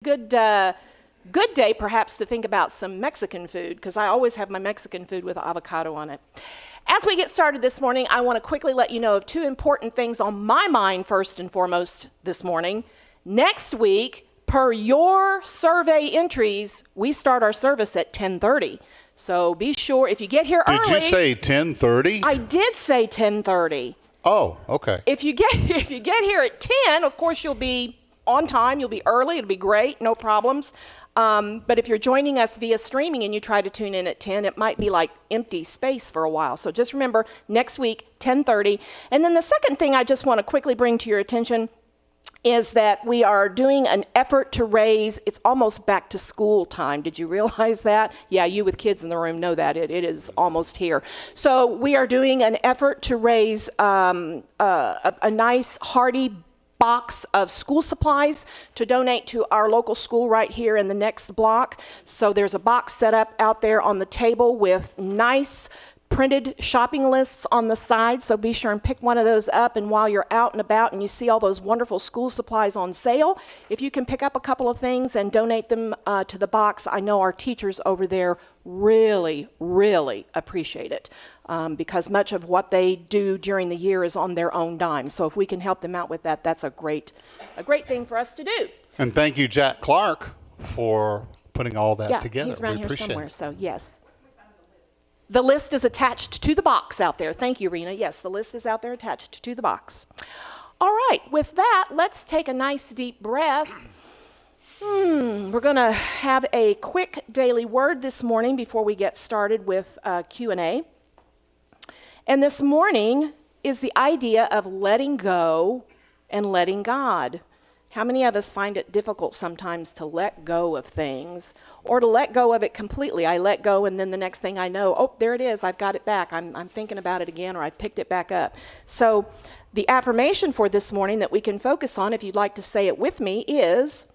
Good day perhaps to think about some Mexican food, because I always have my Mexican food with avocado on it. As we get started this morning, I want to quickly let you know of two important things on my mind first and foremost this morning. Next week, per your survey entries, we start our service at 10:30. So be sure if you get here early. Did you say 10:30? I did say 10:30. Oh, okay. If you get here at 10, of course you'll be on time, you'll be early, it'll be great, no problems. But if you're joining us via streaming and you try to tune in at 10, it might be like empty space for a while. So just remember, next week, 10:30. And then the second thing I just want to quickly bring to your attention is that we are doing an effort to raise, it's almost back to school time. Did you realize that? Yeah, you with kids in the room know that. It is almost here. So we are doing an effort to raise a nice, hearty box of school supplies to donate to our local school right here in the next block. So there's a box set up out there on the table with nice printed shopping lists on the side, so be sure and pick one of those up. And while you're out and about and you see all those wonderful school supplies on sale, if you can pick up a couple of things and donate them to the box, I know our teachers over there really, really appreciate it, because much of what they do during the year is on their own dime. So if we can help them out with that, that's a great thing for us to do. And thank you, Jack Clark, for putting all that together. Yeah, he's around here somewhere, so yes. The list is attached to the box out there. Thank you, Rena. Yes, the list is out there attached to the box. All right, with that, let's take a nice deep breath. We're going to have a quick daily word this morning before we get started with Q&A. And this morning is the idea of letting go and letting God. How many of us find it difficult sometimes to let go of things or to let go of it completely? I let go and then the next thing I know, oh, there it is, I've got it back. I'm thinking about it again, or I've picked it back up. So the affirmation for this morning that we can focus on, if you'd like to say it with me, is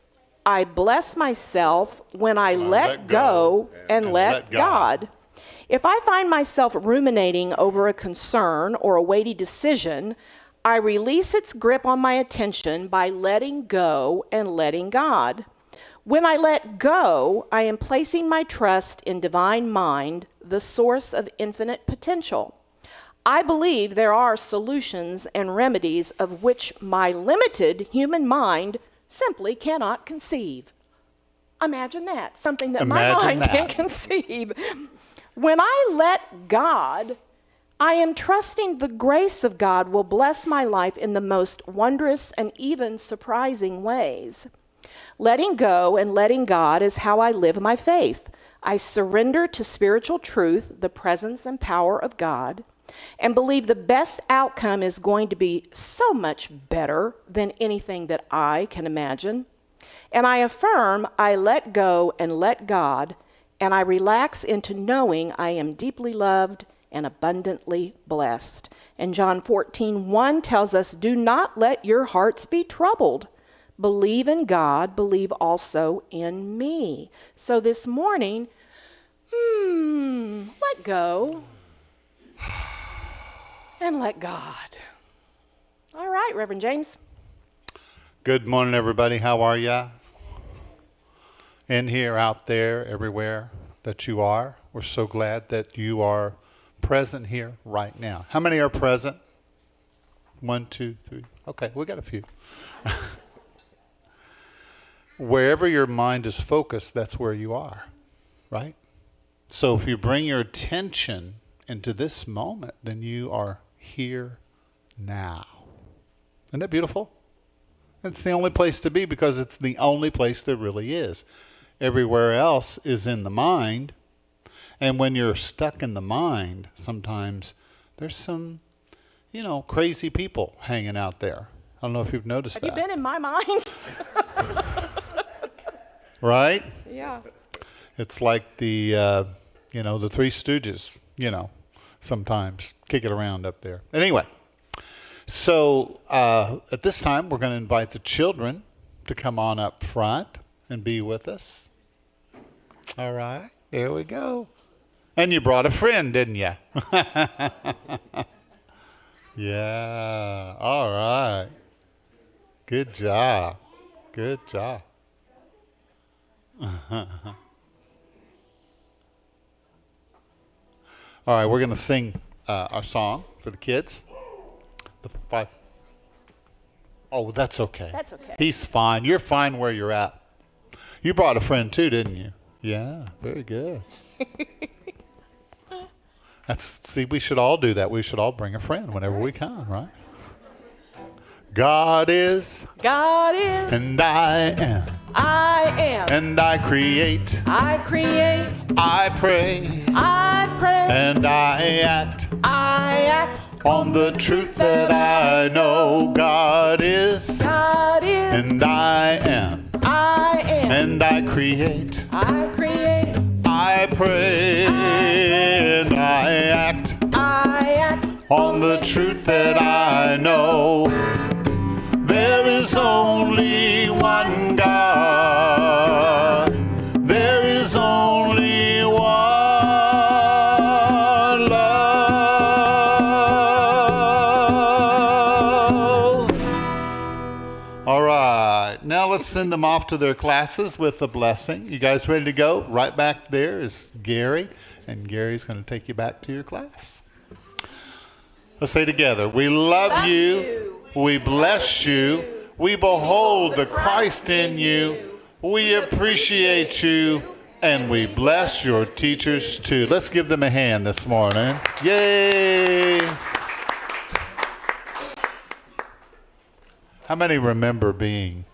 I bless myself when I let go and let God. If I find myself ruminating over a concern or a weighty decision, I release its grip on my attention by letting go and letting God. When I let go, I am placing my trust in divine mind, the source of infinite potential. I believe there are solutions and remedies of which my limited human mind simply cannot conceive. Imagine that, something that my mind can't conceive. When I let God, I am trusting the grace of God will bless my life in the most wondrous and even surprising ways. Letting go and letting God is how I live my faith. I surrender to spiritual truth, the presence and power of God, and believe the best outcome is going to be so much better than anything that I can imagine. And I affirm I let go and let God, and I relax into knowing I am deeply loved and abundantly blessed. And John 14:1 tells us, do not let your hearts be troubled. Believe in God, believe also in me. So this morning, let go and let God. All right, Reverend James. Good morning, everybody. How are ya? In here, out there, everywhere that you are. We're so glad that you are present here right now. How many are present? 1, 2, 3. Okay, we got a few. Wherever your mind is focused, that's where you are, right? So if you bring your attention into this moment, then you are here now. Isn't that beautiful? It's the only place to be because it's the only place there really is. Everywhere else is in the mind. And when you're stuck in the mind, sometimes there's some, crazy people hanging out there. I don't know if you've noticed that. Have you been in my mind? Right? Yeah. It's like the, the Three Stooges, sometimes kick it around up there. Anyway, so at this time, we're going to invite the children to come on up front and be with us. All right, there we go. And you brought a friend, didn't you? Yeah, all right. Good job. Good job. All right, we're going to sing our song for the kids. The five. Oh, that's okay. That's okay. He's fine. You're fine where you're at. You brought a friend too, didn't you? Yeah, very good. See, we should all do that. We should all bring a friend whenever we can, right? God is, and I am, and I create, I pray, and I act, on the truth that I know. God is, and I am, and I create, I pray, and I act, on the truth that I know. There is only one God. There is only one love. All right. Now let's send them off to their classes with a blessing. You guys ready to go? Right back there is Gary, and Gary's going to take you back to your class. Let's say together, we love you. We bless you. We behold the Christ in you. We appreciate you. And we bless your teachers too. Let's give them a hand this morning. Yay! How many remember being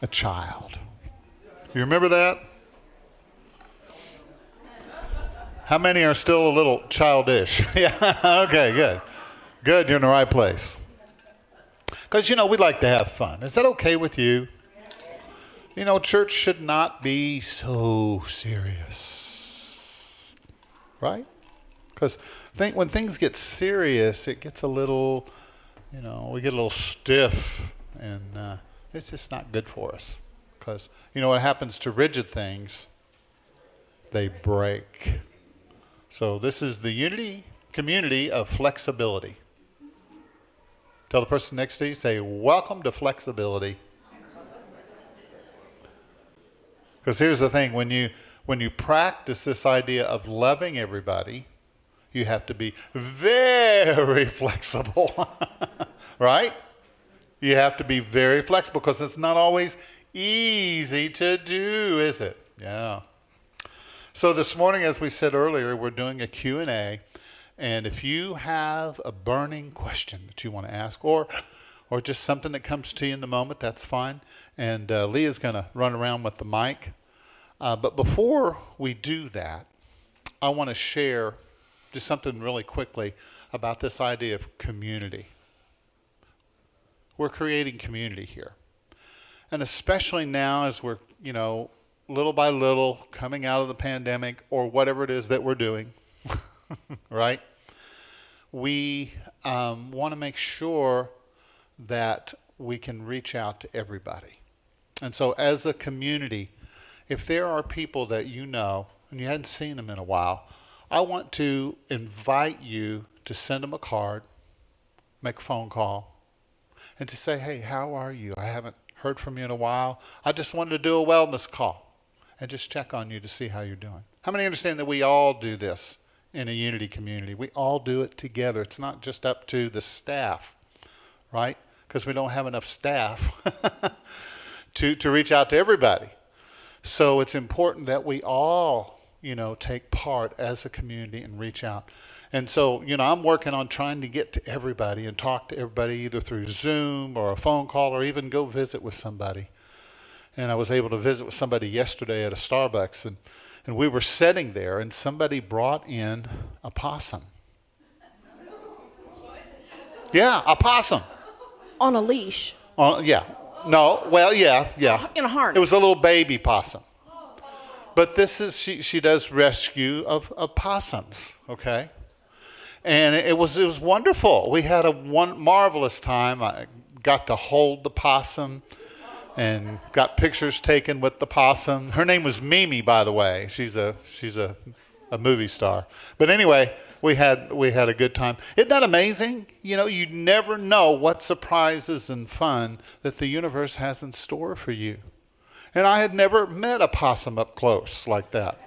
a child? You remember that? How many are still a little childish? Yeah, okay, good. Good, you're in the right place. Because, we'd like to have fun. Is that okay with you? Church should not be so serious. Right? Because when things get serious, it gets a little, we get a little stiff. And it's just not good for us. Because, what happens to rigid things? They break. So this is the unity community of flexibility. Tell the person next to you, say, welcome to flexibility. Because here's the thing, when you practice this idea of loving everybody, you have to be very flexible, right? You have to be very flexible because it's not always easy to do, is it? Yeah. So this morning, as we said earlier, we're doing a Q&A. And if you have a burning question that you want to ask or just something that comes to you in the moment, that's fine. And Leah's going to run around with the mic. But before we do that, I want to share just something really quickly about this idea of community. We're creating community here. And especially now as we're, little by little coming out of the pandemic or whatever it is that we're doing. Right? We want to make sure that we can reach out to everybody. And so as a community, if there are people that you know and you hadn't seen them in a while, I want to invite you to send them a card, make a phone call, and to say, hey, how are you? I haven't heard from you in a while. I just wanted to do a wellness call and just check on you to see how you're doing. How many understand that we all do this? In a unity community. We all do it together. It's not just up to the staff, right? Because we don't have enough staff to reach out to everybody. So it's important that we all, take part as a community and reach out. And so, I'm working on trying to get to everybody and talk to everybody either through Zoom or a phone call or even go visit with somebody. And I was able to visit with somebody yesterday at a Starbucks, and we were sitting there, and somebody brought in a possum. Yeah, a possum. On a leash. Yeah. No, well, yeah. In a harness. It was a little baby possum. But this is, she does rescue of possums, okay? And it was wonderful. We had a marvelous time. I got to hold the possum and got pictures taken with the possum. Her name was Mimi, by the way. She's a movie star. But anyway, we had a good time. Isn't that amazing? You never know what surprises and fun that the universe has in store for you. And I had never met a possum up close like that.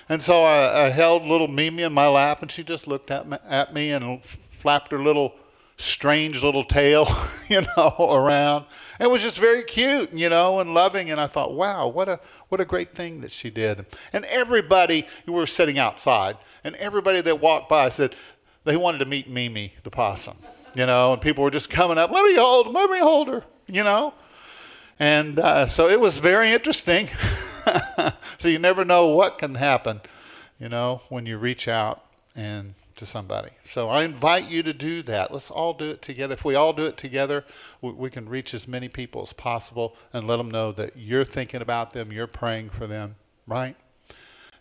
And so I held little Mimi in my lap, and she just looked at me and flapped her little strange little tail, around. It was just very cute, and loving. And I thought, wow, what a great thing that she did. And everybody, we were sitting outside, and everybody that walked by said they wanted to meet Mimi the possum, and people were just coming up, let me hold her, And so it was very interesting. So you never know what can happen, when you reach out and to somebody. So I invite you to do that. Let's all do it together. If we all do it together, we can reach as many people as possible and let them know that you're thinking about them, you're praying for them, right?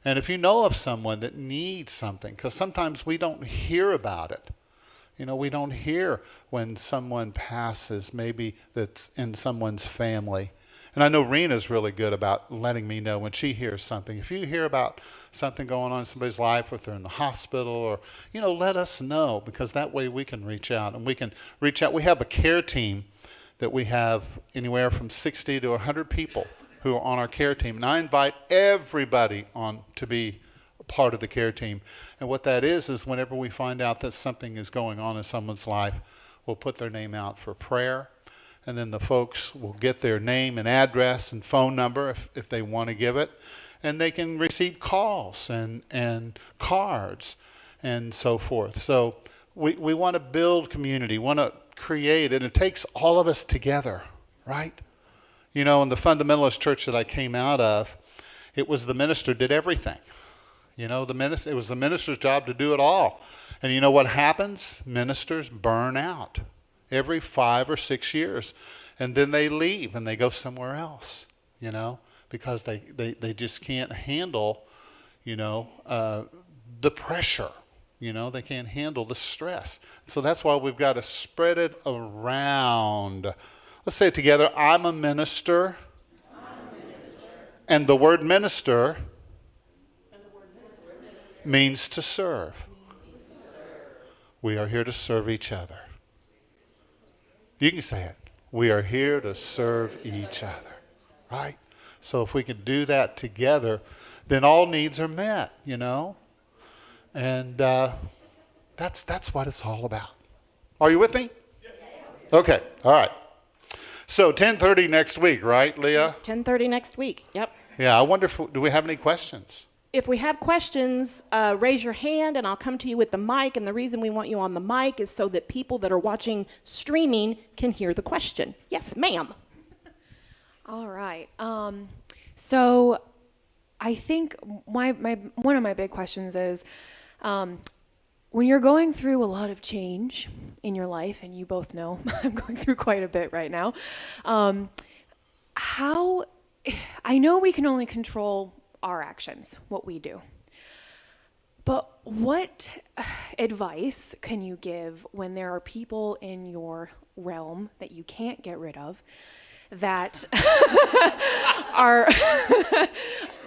And if you know of someone that needs something, because sometimes we don't hear about it. We don't hear when someone passes, maybe that's in someone's family. And I know Rena's really good about letting me know when she hears something. If you hear about something going on in somebody's life, if they're in the hospital, or, let us know, because that way we can reach out. And we can reach out. We have a care team that we have anywhere from 60 to 100 people who are on our care team. And I invite everybody on to be part of the care team. And what that is whenever we find out that something is going on in someone's life, we'll put their name out for prayer. And then the folks will get their name and address and phone number if they want to give it. And they can receive calls and cards and so forth. So we want to build community, want to create, and it takes all of us together, right? In the fundamentalist church that I came out of, it was the minister did everything. It was the minister's job to do it all. And you know what happens? Ministers burn out every 5 or 6 years. And then they leave and they go somewhere else, because they just can't handle, the pressure. They can't handle the stress. So that's why we've got to spread it around. Let's say it together. I'm a minister. And the word minister means to serve. We are here to serve each other. You can say it. We are here to serve each other, right? So if we can do that together, then all needs are met, And that's what it's all about. Are you with me? Yes. Okay, all right. So 10:30 next week, right, Leah? 10:30 next week, yep. Yeah, I wonder do we have any questions? If we have questions, raise your hand and I'll come to you with the mic. And the reason we want you on the mic is so that people that are watching streaming can hear the question. Yes, ma'am. All right. So I think one of my big questions is when you're going through a lot of change in your life, and you both know I'm going through quite a bit right now, how I know we can only control our actions, what we do. But what advice can you give when there are people in your realm that you can't get rid of that are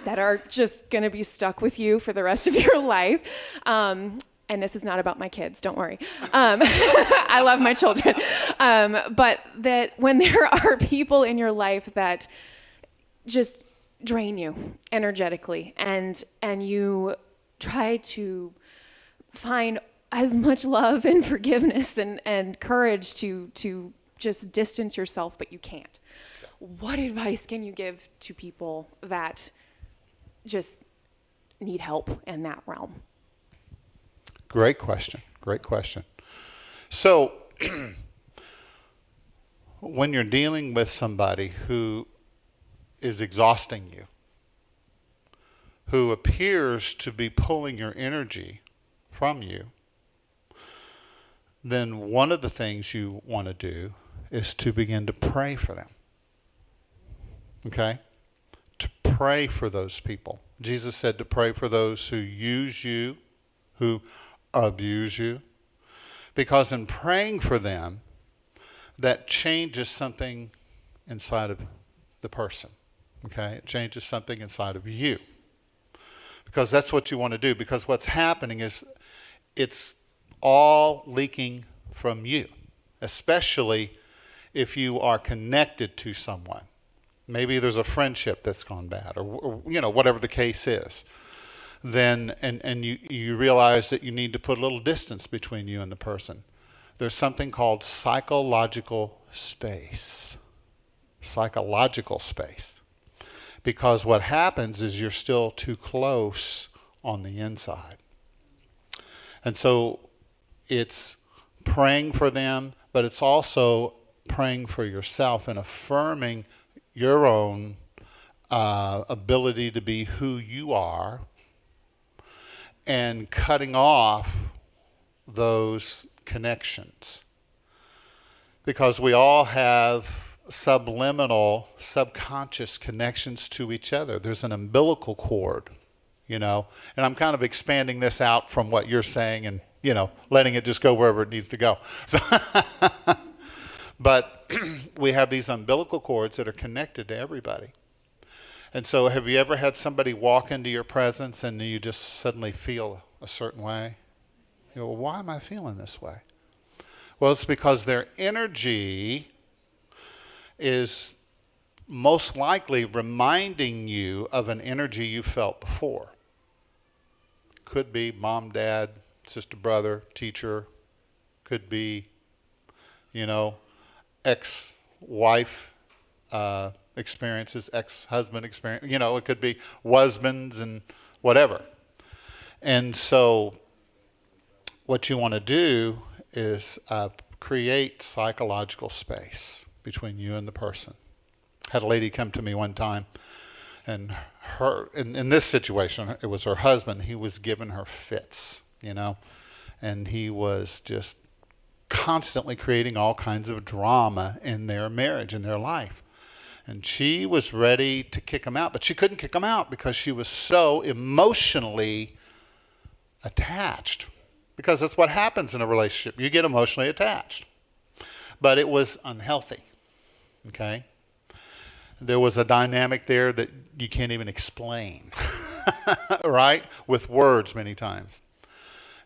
that are just going to be stuck with you for the rest of your life? And this is not about my kids, don't worry. I love my children. But that when there are people in your life that just drain you energetically, and you try to find as much love and forgiveness and courage to just distance yourself, but you can't. What advice can you give to people that just need help in that realm? Great question. So when you're dealing with somebody who is exhausting you, who appears to be pulling your energy from you, then one of the things you want to do is to begin to pray for them. Okay? To pray for those people. Jesus said to pray for those who use you, who abuse you. Because in praying for them, that changes something inside of the person. Okay? It changes something inside of you. Because that's what you want to do. Because what's happening is it's all leaking from you. Especially if you are connected to someone. maybe there's a friendship that's gone bad, or whatever the case is, then and you realize that you need to put a little distance between you and the person. There's something called psychological space. Psychological space. Because what happens is you're still too close on the inside. And so it's praying for them, but it's also praying for yourself and affirming your own ability to be who you are, and cutting off those connections. Because we all have subliminal, subconscious connections to each other. There's an umbilical cord, and I'm kind of expanding this out from what you're saying and, letting it just go wherever it needs to go. So but we have these umbilical cords that are connected to everybody. And so have you ever had somebody walk into your presence and you just suddenly feel a certain way? Well, why am I feeling this way? Well, it's because their energy is most likely reminding you of an energy you felt before. Could be mom, dad, sister, brother, teacher. Could be, ex-wife experiences, ex-husband experience. It could be husbands and whatever. And so what you want to do is create psychological space between you and the person. I had a lady come to me one time, and in this situation, it was her husband. He was giving her fits, and he was just constantly creating all kinds of drama in their marriage, in their life. And she was ready to kick him out, but she couldn't kick him out because she was so emotionally attached. Because that's what happens in a relationship. You get emotionally attached. But it was unhealthy. Okay? There was a dynamic there that you can't even explain. Right? With words many times.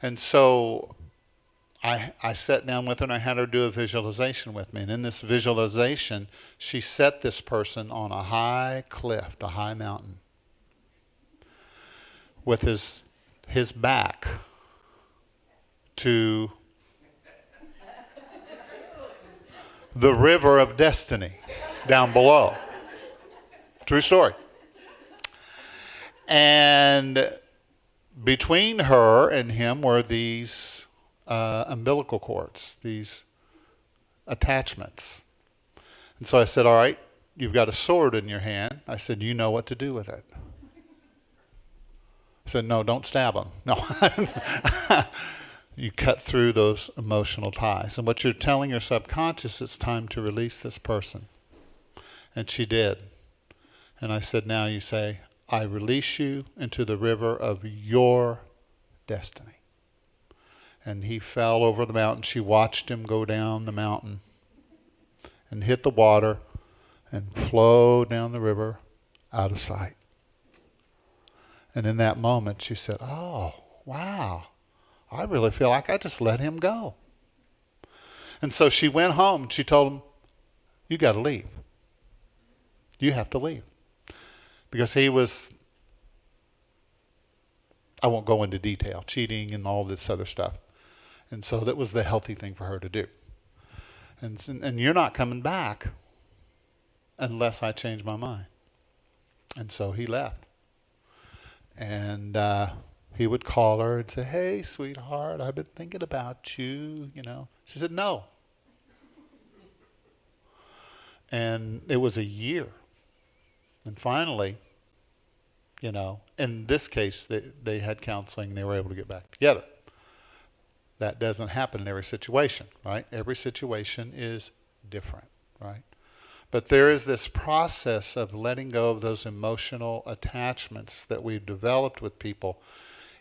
And so I sat down with her and I had her do a visualization with me. And in this visualization, she set this person on a high cliff, a high mountain, with his back to the river of destiny down below. True story. And between her and him were these umbilical cords, these attachments. And so I said, all right, you've got a sword in your hand. I said, you know what to do with it. I said, no, don't stab him. No. You cut through those emotional ties. And what you're telling your subconscious, it's time to release this person. And she did. And I said, now you say, I release you into the river of your destiny. And he fell over the mountain. She watched him go down the mountain and hit the water and flow down the river out of sight. And in that moment, she said, oh, wow. I really feel like I just let him go. And so she went home and she told him, you got to leave. You have to leave. Because he was, I won't go into detail, cheating and all this other stuff. And so that was the healthy thing for her to do. And you're not coming back unless I change my mind. And so he left. And he would call her and say, hey, sweetheart, I've been thinking about you, She said, no. And it was a year. And finally, in this case, they had counseling and they were able to get back together. That doesn't happen in every situation, right? Every situation is different, right? But there is this process of letting go of those emotional attachments that we've developed with people.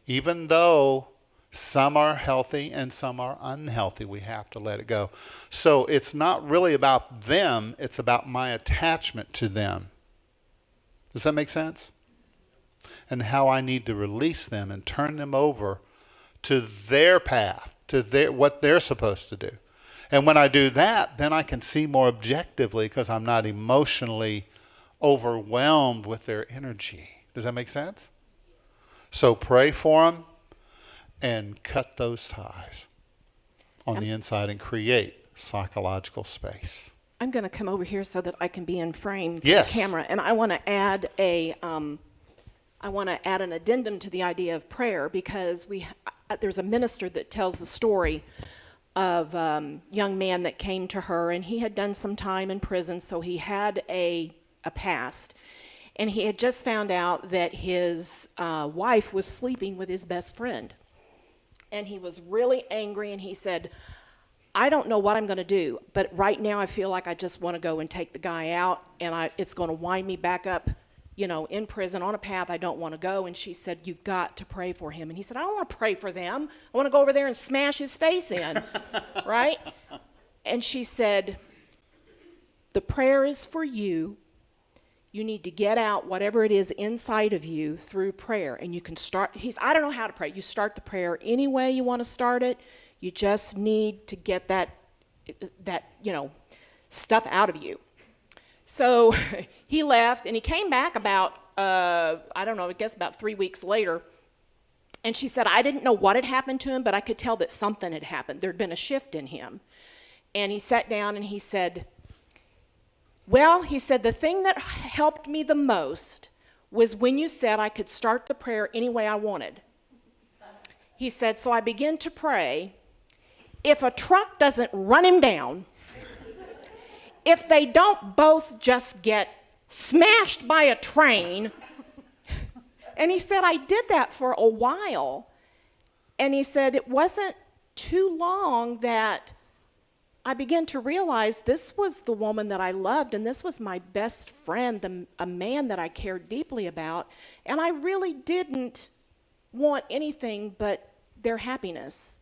Even though some are healthy and some are unhealthy, we have to let it go. So it's not really about them, it's about my attachment to them. Does that make sense? And how I need to release them and turn them over to their path, to what they're supposed to do. And when I do that, then I can see more objectively because I'm not emotionally overwhelmed with their energy. Does that make sense? So pray for them and cut those ties on the inside and create psychological space. I'm going to come over here so that I can be in frame for Yes. the camera, and I want to add an addendum to the idea of prayer, because there's a minister that tells the story of a young man that came to her, and he had done some time in prison, so he had a past, and he had just found out that his wife was sleeping with his best friend, and he was really angry, and he said, I don't know what I'm going to do, but right now I feel like I just want to go and take the guy out, and it's going to wind me back up, in prison on a path I don't want to go. And she said, you've got to pray for him. And he said, I don't want to pray for them. I want to go over there and smash his face in, right? And she said, the prayer is for you. You need to get out whatever it is inside of you through prayer. And you can start, I don't know how to pray. You start the prayer any way you want to start it. You just need to get that stuff out of you. So he left, and he came back about, about 3 weeks later. And she said, I didn't know what had happened to him, but I could tell that something had happened. There'd been a shift in him. And he sat down and he said, the thing that helped me the most was when you said I could start the prayer any way I wanted. He said, so I began to pray. If a truck doesn't run him down, if they don't both just get smashed by a train, and he said, I did that for a while. And he said, it wasn't too long that I began to realize this was the woman that I loved, and this was my best friend, a man that I cared deeply about, and I really didn't want anything but their happiness.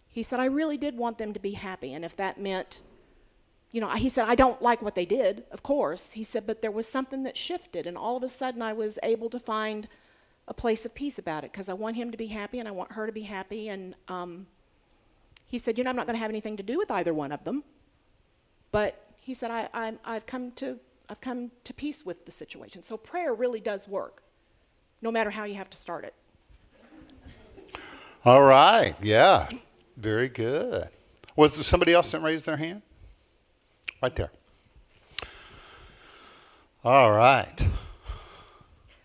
He said, I really did want them to be happy, and if that meant, he said, I don't like what they did, of course. He said, but there was something that shifted, and all of a sudden I was able to find a place of peace about it, because I want him to be happy, and I want her to be happy, and he said, I'm not going to have anything to do with either one of them, but he said, I've come to peace with the situation. So prayer really does work, no matter how you have to start it. All right. Yeah. Very good. Was there somebody else that raised their hand? Right there. All right.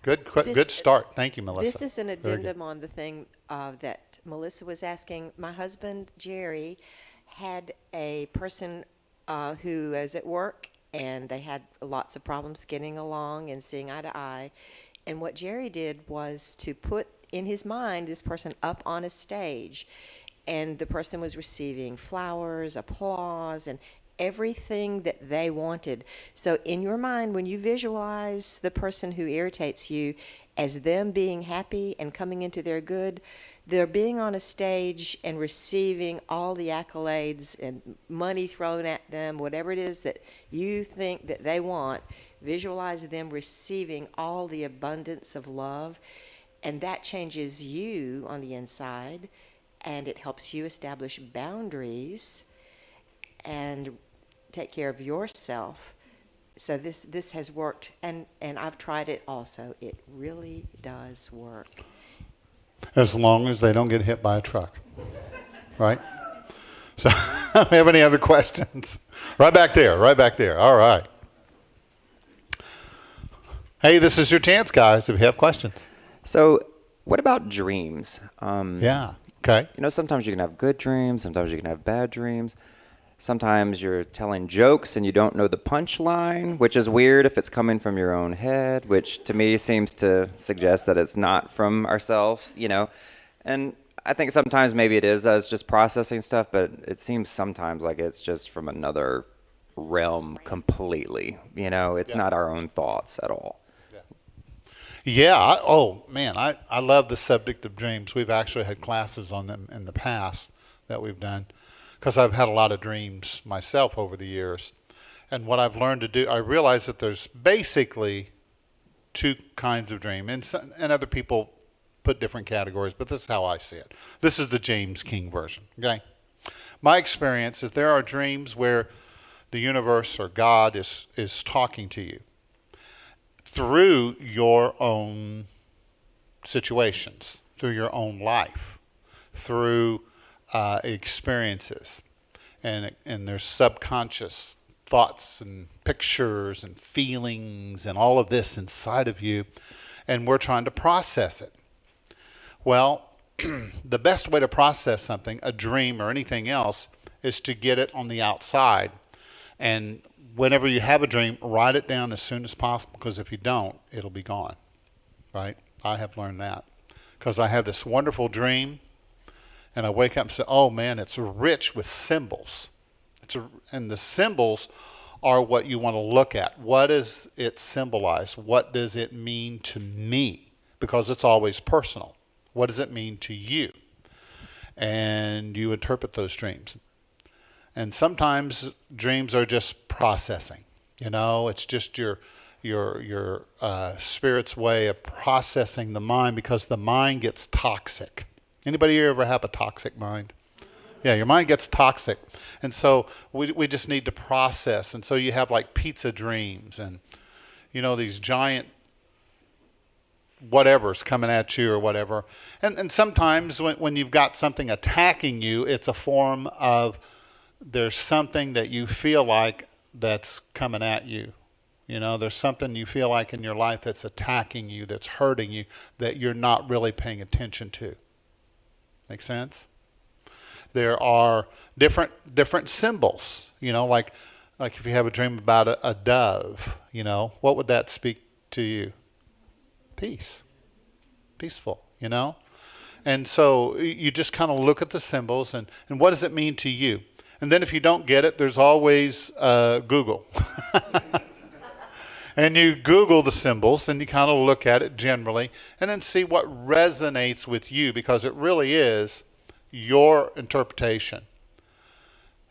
Good start. Thank you, Melissa. This is an addendum on the thing that Melissa was asking. My husband, Jerry, had a person who was at work, and they had lots of problems getting along and seeing eye to eye. And what Jerry did was to put in his mind this person up on a stage, and the person was receiving flowers, applause, and everything that they wanted. So in your mind, when you visualize the person who irritates you as them being happy and coming into their good, they're being on a stage and receiving all the accolades and money thrown at them, whatever it is that you think that they want. Visualize them receiving all the abundance of love, and that changes you on the inside, and it helps you establish boundaries and take care of yourself. So this has worked, and I've tried it also. It really does work. As long as they don't get hit by a truck, right? So, we have any other questions? Right back there. All right. Hey, this is your chance, guys, if you have questions. So, what about dreams? Yeah. Okay. Sometimes you can have good dreams. Sometimes you can have bad dreams. Sometimes you're telling jokes and you don't know the punchline, which is weird if it's coming from your own head, which to me seems to suggest that it's not from ourselves, And I think sometimes maybe it is us just processing stuff, but it seems sometimes like it's just from another realm completely. It's not our own thoughts at all. Yeah. I love the subject of dreams. We've actually had classes on them in the past that we've done, because I've had a lot of dreams myself over the years. And what I've learned to do, I realize that there's basically two kinds of dream. And other people put different categories, but this is how I see it. This is the James King version, okay? My experience is there are dreams where the universe or God is talking to you. through your own situations, through your own life, through experiences. And there's subconscious thoughts and pictures and feelings and all of this inside of you, and we're trying to process it. Well, the best way to process something, a dream or anything else, is to get it on the outside. And whenever you have a dream, write it down as soon as possible, because if you don't, it'll be gone, right? I have learned that because I have this wonderful dream, and I wake up and say, oh man, it's rich with symbols. And the symbols are what you want to look at. What does it symbolize? What does it mean to me? Because it's always personal. What does it mean to you? And you interpret those dreams. And sometimes dreams are just processing. You know, it's just your spirit's way of processing the mind, because the mind gets toxic. Anybody here ever have a toxic mind? Yeah, your mind gets toxic. And so we just need to process. And so you have like pizza dreams and, you know, these giant whatever's coming at you or whatever. And sometimes when you've got something attacking you, it's a form of there's something that you feel like that's coming at you. You know, there's something you feel like in your life that's attacking you, that's hurting you, that you're not really paying attention to. Make sense? There are different symbols, you know, like if you have a dream about a dove, you know, what would that speak to you? Peace. Peaceful, you know? And so you just kind of look at the symbols and what does it mean to you? And then if you don't get it, there's always Google. And you Google the symbols and you kind of look at it generally and then see what resonates with you, because it really is your interpretation,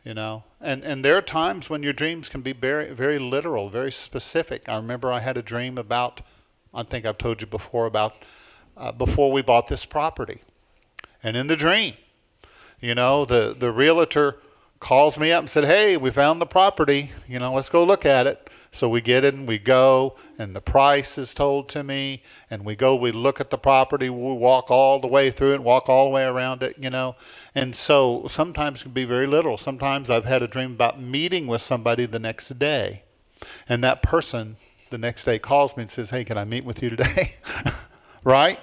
you know. And there are times when your dreams can be very, very literal, very specific. I remember I had a dream about, I think I've told you before, about before we bought this property. And in the dream, you know, the realtor calls me up and said, hey, we found the property, you know, let's go look at it. So we get it and we go, and the price is told to me, and we go, we look at the property, we walk all the way through it, walk all the way around it, you know. And so sometimes it can be very literal. Sometimes I've had a dream about meeting with somebody the next day, and that person the next day calls me and says, hey, can I meet with you today? Right?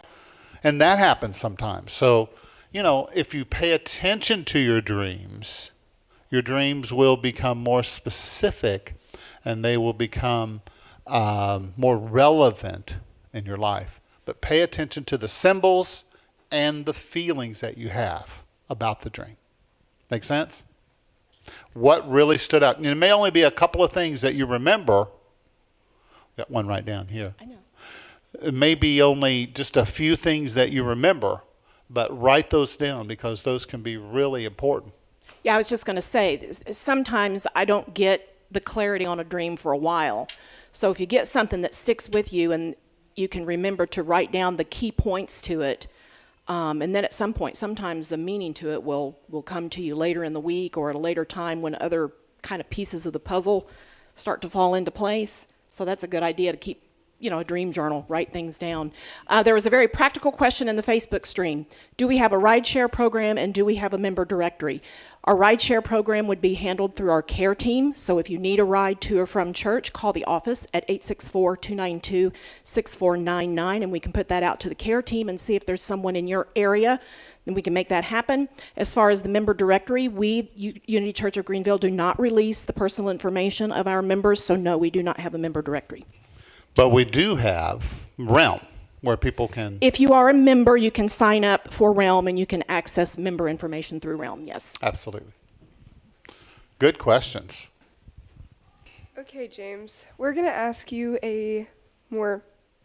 And that happens sometimes. So, you know, if you pay attention to your dreams will become more specific, and they will become more relevant in your life. But pay attention to the symbols and the feelings that you have about the dream. Make sense? What really stood out? And it may only be a couple of things that you remember. Got one right down here. I know. It may be only just a few things that you remember, but write those down, because those can be really important. Yeah, I was just going to say, sometimes I don't get the clarity on a dream for a while. So if you get something that sticks with you and you can remember to write down the key points to it, and then at some point, sometimes the meaning to it will come to you later in the week or at a later time when other kind of pieces of the puzzle start to fall into place. So that's a good idea to keep, you know, a dream journal, write things down. There was a very practical question in the Facebook stream. Do we have a rideshare program, and do we have a member directory? Our rideshare program would be handled through our care team. So if you need a ride to or from church, call the office at 864-292-6499, and we can put that out to the care team and see if there's someone in your area, and we can make that happen. As far as the member directory, we, Unity Church of Greenville, do not release the personal information of our members, so no, we do not have a member directory. But we do have Realm, where people can... If you are a member, you can sign up for Realm, and you can access member information through Realm, yes. Absolutely. Good questions. Okay, James, we're going to ask you a more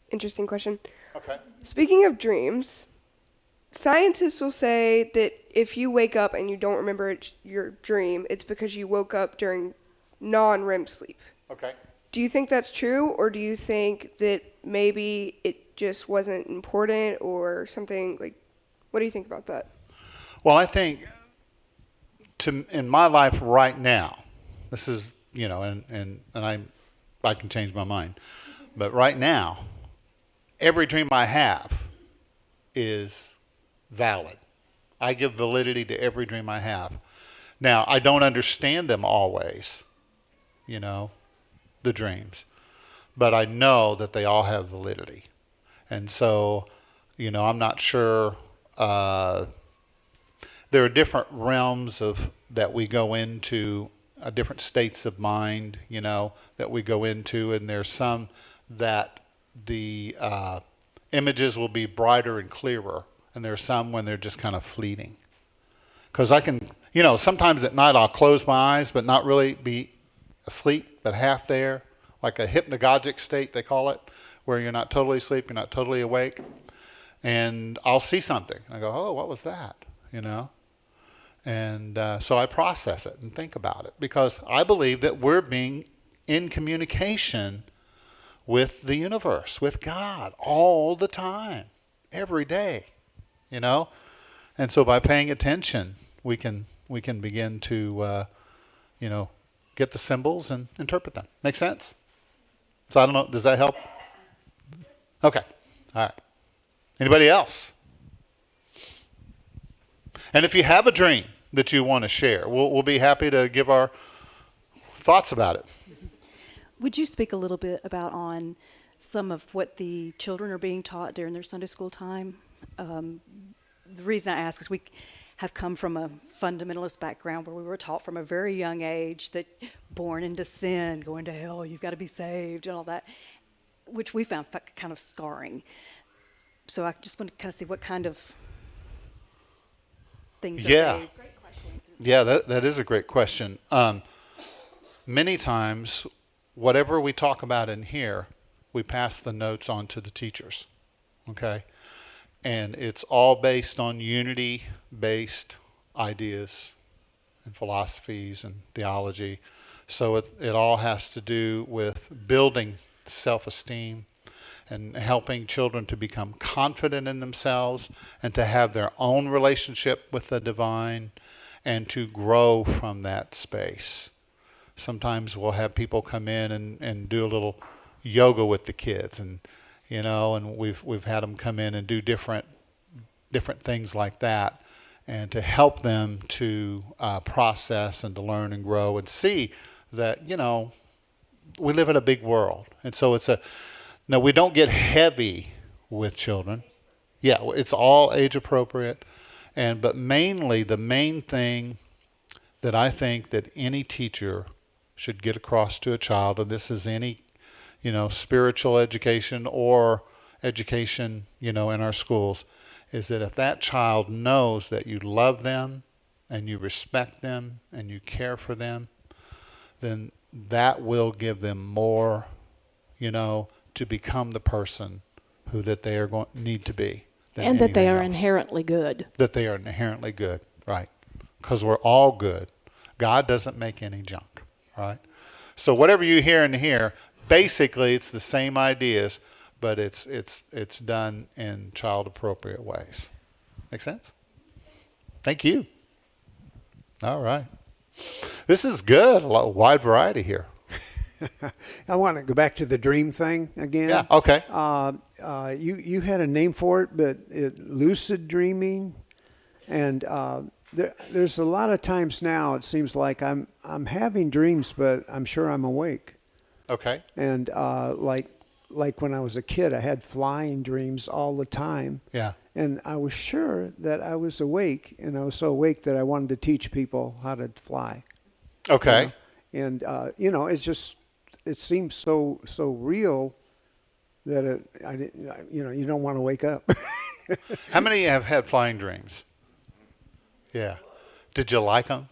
interesting question. Okay. Speaking of dreams, scientists will say that if you wake up and you don't remember your dream, it's because you woke up during non-REM sleep. Okay. Do you think that's true, or do you think that maybe it just wasn't important or something? Like, what do you think about that? Well, I think in my life right now, this is, you know, and I can change my mind. But right now, every dream I have is valid. I give validity to every dream I have. Now, I don't understand them always, the dreams, but I know that they all have validity. And so, I'm not sure. There are different realms that we go into, different states of mind, that we go into, and there's some that the images will be brighter and clearer, and there's some when they're just kind of fleeting. Because I can, sometimes at night I'll close my eyes, but not really be asleep, but half there, like a hypnagogic state, they call it, where you're not totally asleep, you're not totally awake. And I'll see something. I go, oh, what was that? And so I process it and think about it, because I believe that we're being in communication with the universe, with God, all the time, every day, And so by paying attention, we can begin to, get the symbols and interpret them. Make sense? So I don't know, does that help? Okay, all right. Anybody else? And if you have a dream that you want to share, we'll be happy to give our thoughts about it. Would you speak a little bit on some of what the children are being taught during their Sunday school time? The reason I ask is we have come from a fundamentalist background where we were taught from a very young age that born into sin, going to hell, you've got to be saved and all that, which we found kind of scarring. So I just want to kind of see what kind of things are they... Great question. Yeah, that is a great question. Many times, whatever we talk about in here, we pass the notes on to the teachers, okay? And it's all based on unity-based ideas and philosophies and theology. So it all has to do with building self-esteem and helping children to become confident in themselves and to have their own relationship with the divine and to grow from that space. Sometimes we'll have people come in and do a little yoga with the kids, and and we've had them come in and do different things like that, and to help them to process and to learn and grow and see that we live in a big world, and so no, we don't get heavy with children. Yeah, it's all age appropriate, but mainly the main thing that I think that any teacher should get across to a child, and this is any spiritual education or education, in our schools, is that if that child knows that you love them and you respect them and you care for them, then that will give them more, to become the person that they are need to be. And that they are else. inherently good. That they are inherently good, right? Because we're all good. God doesn't make any junk, right? So whatever you hear in here, basically it's the same ideas, but it's done in child-appropriate ways. Make sense? Thank you. All right. This is good. A wide variety here. I want to go back to the dream thing again. Yeah, okay. You had a name for it, but lucid dreaming, and there's a lot of times now it seems like I'm having dreams, but I'm sure I'm awake. Okay. And like when I was a kid, I had flying dreams all the time. Yeah. And I was sure that I was awake, and I was so awake that I wanted to teach people how to fly. Okay. And it's just, it seems so real that you don't want to wake up. How many have had flying dreams? Yeah. Did you like them?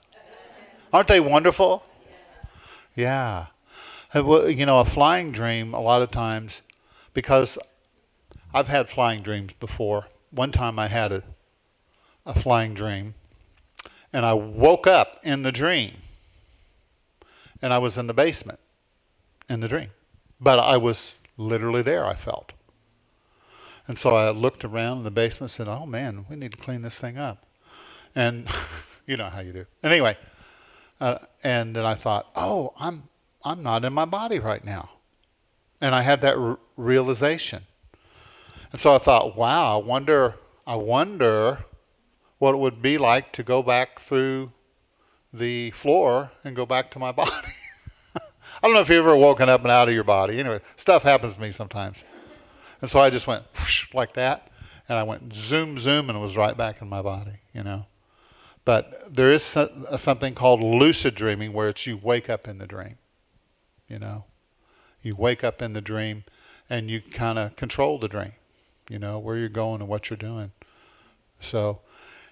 Aren't they wonderful? Yeah. Well, a flying dream, a lot of times, because I've had flying dreams before. One time I had a flying dream, and I woke up in the dream, and I was in the basement in the dream. But I was literally there, I felt. And so I looked around in the basement and said, oh, man, we need to clean this thing up. And you know how you do. Anyway, and then I thought, oh, I'm not in my body right now. And I had that realization. And so I thought, wow, I wonder what it would be like to go back through the floor and go back to my body. I don't know if you've ever woken up and out of your body. Anyway, stuff happens to me sometimes. And so I just went whoosh, like that, and I went zoom, zoom, and it was right back in my body, But there is something called lucid dreaming where it's you wake up in the dream, You wake up in the dream and you kind of control the dream, where you're going and what you're doing. So,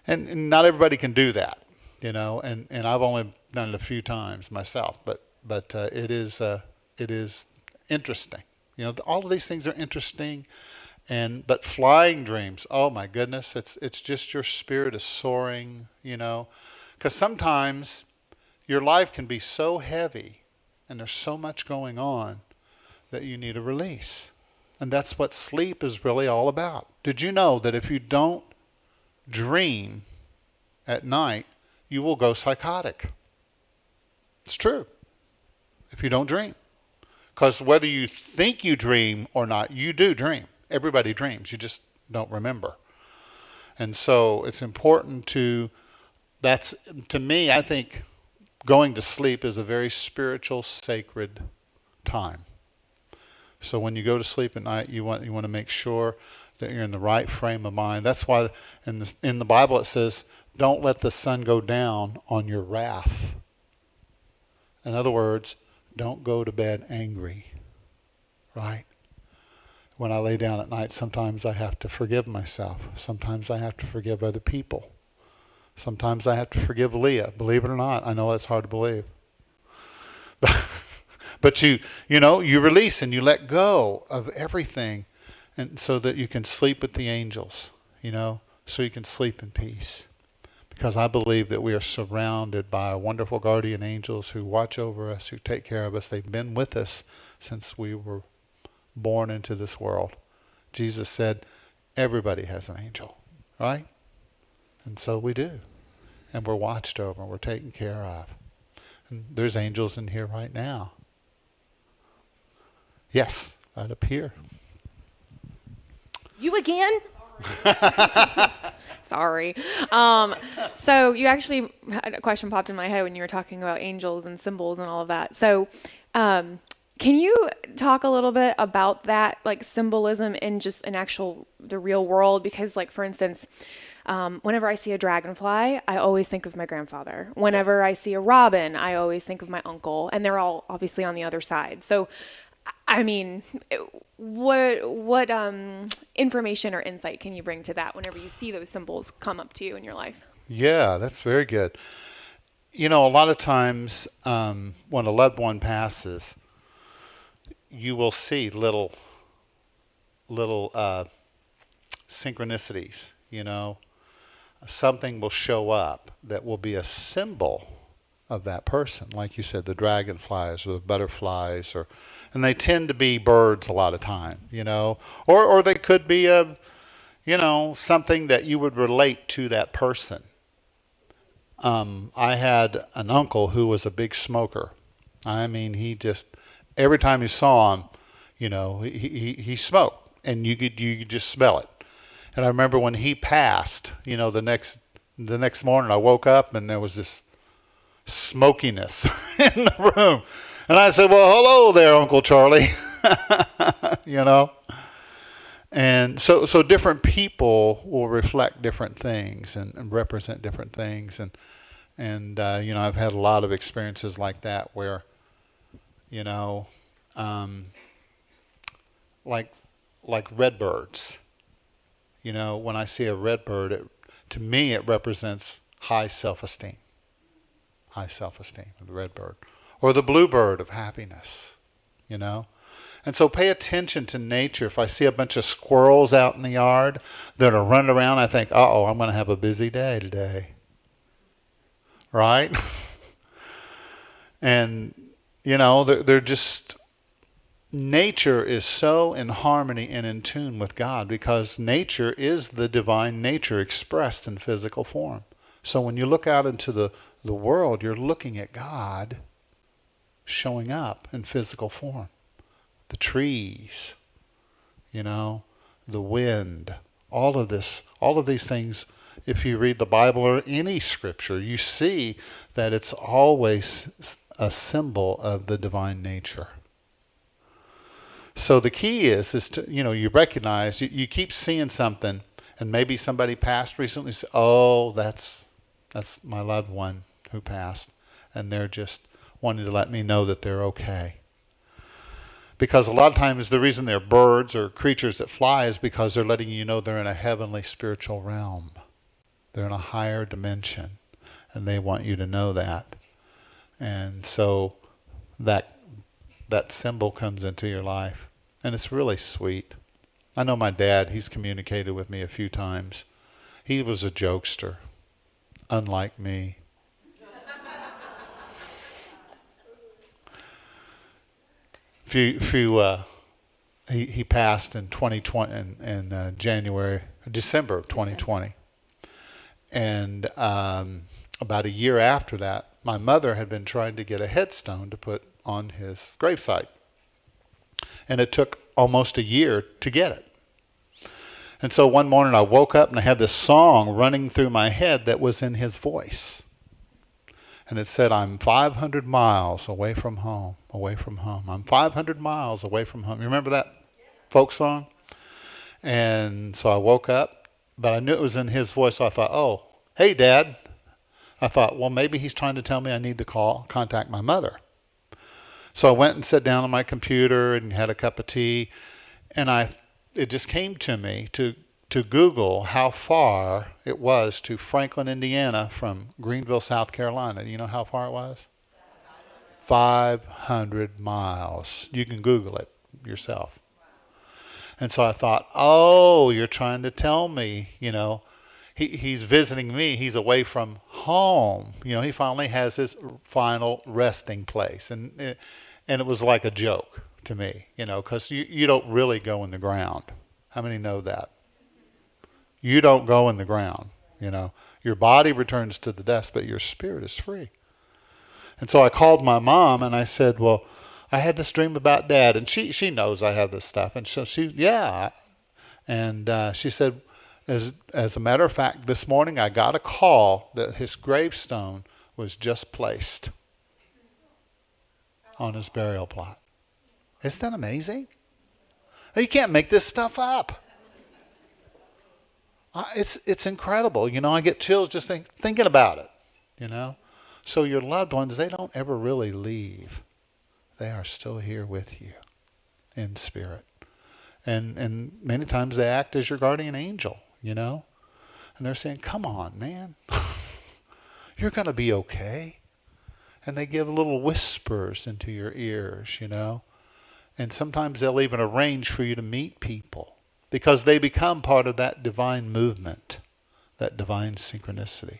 and not everybody can do that, and I've only done it a few times myself, but it is interesting. All of these things are interesting, but flying dreams, oh my goodness, it's just your spirit is soaring, because sometimes your life can be so heavy and there's so much going on that you need a release. And that's what sleep is really all about. Did you know that if you don't dream at night, you will go psychotic? It's true. If you don't dream. Because whether you think you dream or not, you do dream. Everybody dreams. You just don't remember. And so it's important to me, I think going to sleep is a very spiritual, sacred time. So when you go to sleep at night, you want to make sure that you're in the right frame of mind. That's why in the Bible it says, don't let the sun go down on your wrath. In other words, don't go to bed angry, right? When I lay down at night, sometimes I have to forgive myself. Sometimes I have to forgive other people. Sometimes I have to forgive Leah. Believe it or not, I know that's hard to believe. But you release and you let go of everything, and so that you can sleep with the angels, so you can sleep in peace. Because I believe that we are surrounded by wonderful guardian angels who watch over us, who take care of us. They've been with us since we were born into this world. Jesus said, everybody has an angel, right? And so we do. And we're watched over, and we're taken care of. And there's angels in here right now. Yes, right up here. You again? Sorry. So you actually had a question popped in my head when you were talking about angels and symbols and all of that. So can you talk a little bit about that, like symbolism in just the real world? Because like, for instance, whenever I see a dragonfly, I always think of my grandfather. Whenever I see a robin, I always think of my uncle, and they're all obviously on the other side. So I mean, what information or insight can you bring to that whenever you see those symbols come up to you in your life? Yeah, that's very good. A lot of times when a loved one passes, you will see little synchronicities, Something will show up that will be a symbol of that person. Like you said, the dragonflies or the butterflies, and they tend to be birds a lot of time, or they could be something that you would relate to that person. I had an uncle who was a big smoker. I mean, he just, every time you saw him, he smoked, and you could just smell it. And I remember when he passed, the next morning I woke up and there was this smokiness in the room. And I said, well, hello there, Uncle Charlie. And so different people will reflect different things and represent different things. And I've had a lot of experiences like that where, like redbirds. When I see a redbird, to me it represents high self-esteem. High self-esteem of the redbird. Or the bluebird of happiness, And so pay attention to nature. If I see a bunch of squirrels out in the yard that are running around, I think, uh-oh, I'm going to have a busy day today. Right? And, they're just, nature is so in harmony and in tune with God because nature is the divine nature expressed in physical form. So when you look out into the world, you're looking at God showing up in physical form. the trees, the wind, all of these things. If you read the Bible or any scripture, you see that it's always a symbol of the divine nature. So the key is to, you recognize, you keep seeing something, and maybe somebody passed recently, say, oh, that's my loved one who passed, and they're just wanting to let me know that they're okay. Because a lot of times the reason they're birds or creatures that fly is because they're letting you know they're in a heavenly spiritual realm. They're in a higher dimension, and they want you to know that. And so that symbol comes into your life, and it's really sweet. I know my dad, he's communicated with me a few times. He was a jokester, unlike me. He passed in 2020 in December of 2020. And about a year after that, my mother had been trying to get a headstone to put on his gravesite. And it took almost a year to get it. And so one morning I woke up and I had this song running through my head that was in his voice. And it said, I'm 500 miles away from home, away from home. I'm 500 miles away from home. You remember that folk song? And so I woke up, but I knew it was in his voice, so I thought, oh, hey, Dad. I thought, well, maybe he's trying to tell me I need to contact my mother. So I went and sat down on my computer and had a cup of tea, and it just came to me to Google how far it was to Franklin, Indiana from Greenville, South Carolina. You know how far it was? 500 miles. You can Google it yourself. And so I thought, oh, you're trying to tell me, he's visiting me. He's away from home. He finally has his final resting place. And it was like a joke to me, because you don't really go in the ground. How many know that? You don't go in the ground, Your body returns to the dust, but your spirit is free. And so I called my mom and I said, well, I had this dream about Dad. And she knows I have this stuff. And so yeah. And she said, as a matter of fact, this morning I got a call that his gravestone was just placed on his burial plot. Isn't that amazing? You can't make this stuff up. It's incredible. I get chills just thinking about it, So your loved ones, they don't ever really leave. They are still here with you in spirit. And many times they act as your guardian angel, And they're saying, come on, man. You're going to be okay. And they give little whispers into your ears, And sometimes they'll even arrange for you to meet people because they become part of that divine movement, that divine synchronicity.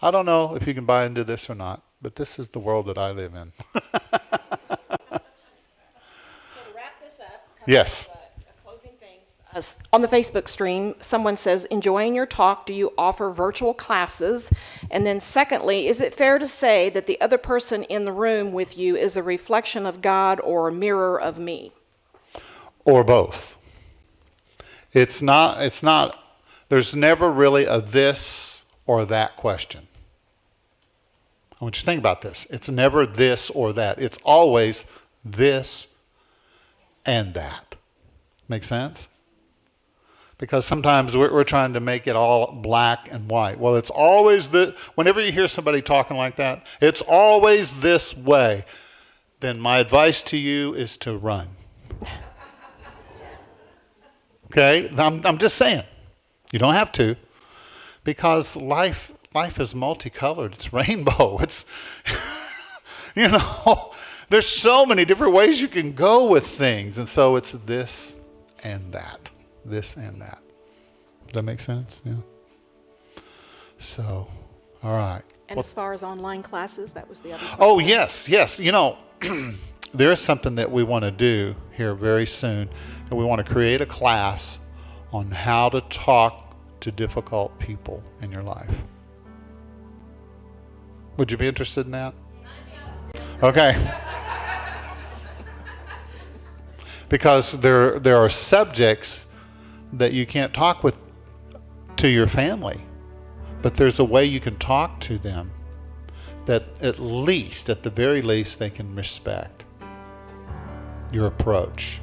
I don't know if you can buy into this or not, but this is the world that I live in. So to wrap this up, yes. Closing things. On the Facebook stream, someone says, enjoying your talk, do you offer virtual classes? And then secondly, is it fair to say that the other person in the room with you is a reflection of God or a mirror of me? Or both. It's not, there's never really a this or that question. I want you to think about this. It's never this or that. It's always this and that. Make sense? Because sometimes we're trying to make it all black and white. Well, it's always whenever you hear somebody talking like that, it's always this way. Then my advice to you is to run. Okay? I'm just saying. You don't have to. Because life is multicolored. It's rainbow. It's, there's so many different ways you can go with things. And so it's this and that. This and that. Does that make sense? Yeah. So, all right. And as far as online classes, that was the other question. Oh, yes. There is something that we want to do here very soon. And we want to create a class on how to talk to difficult people in your life. Would you be interested in that? Okay. Because there are subjects that you can't talk with to your family, but there's a way you can talk to them that at the very least, they can respect your approach.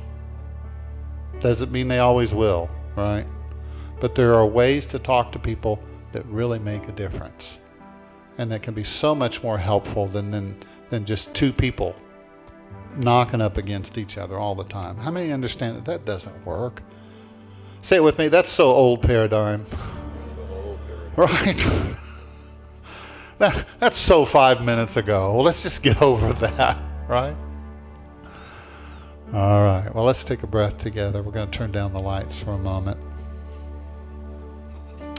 Doesn't mean they always will, right? But there are ways to talk to people that really make a difference, and that can be so much more helpful than just two people knocking up against each other all the time. How many understand that that doesn't work? Say it with me. That's so old paradigm. Right? That's so 5 minutes ago. Well, let's just get over that, right? All right. Well, let's take a breath together. We're going to turn down the lights for a moment.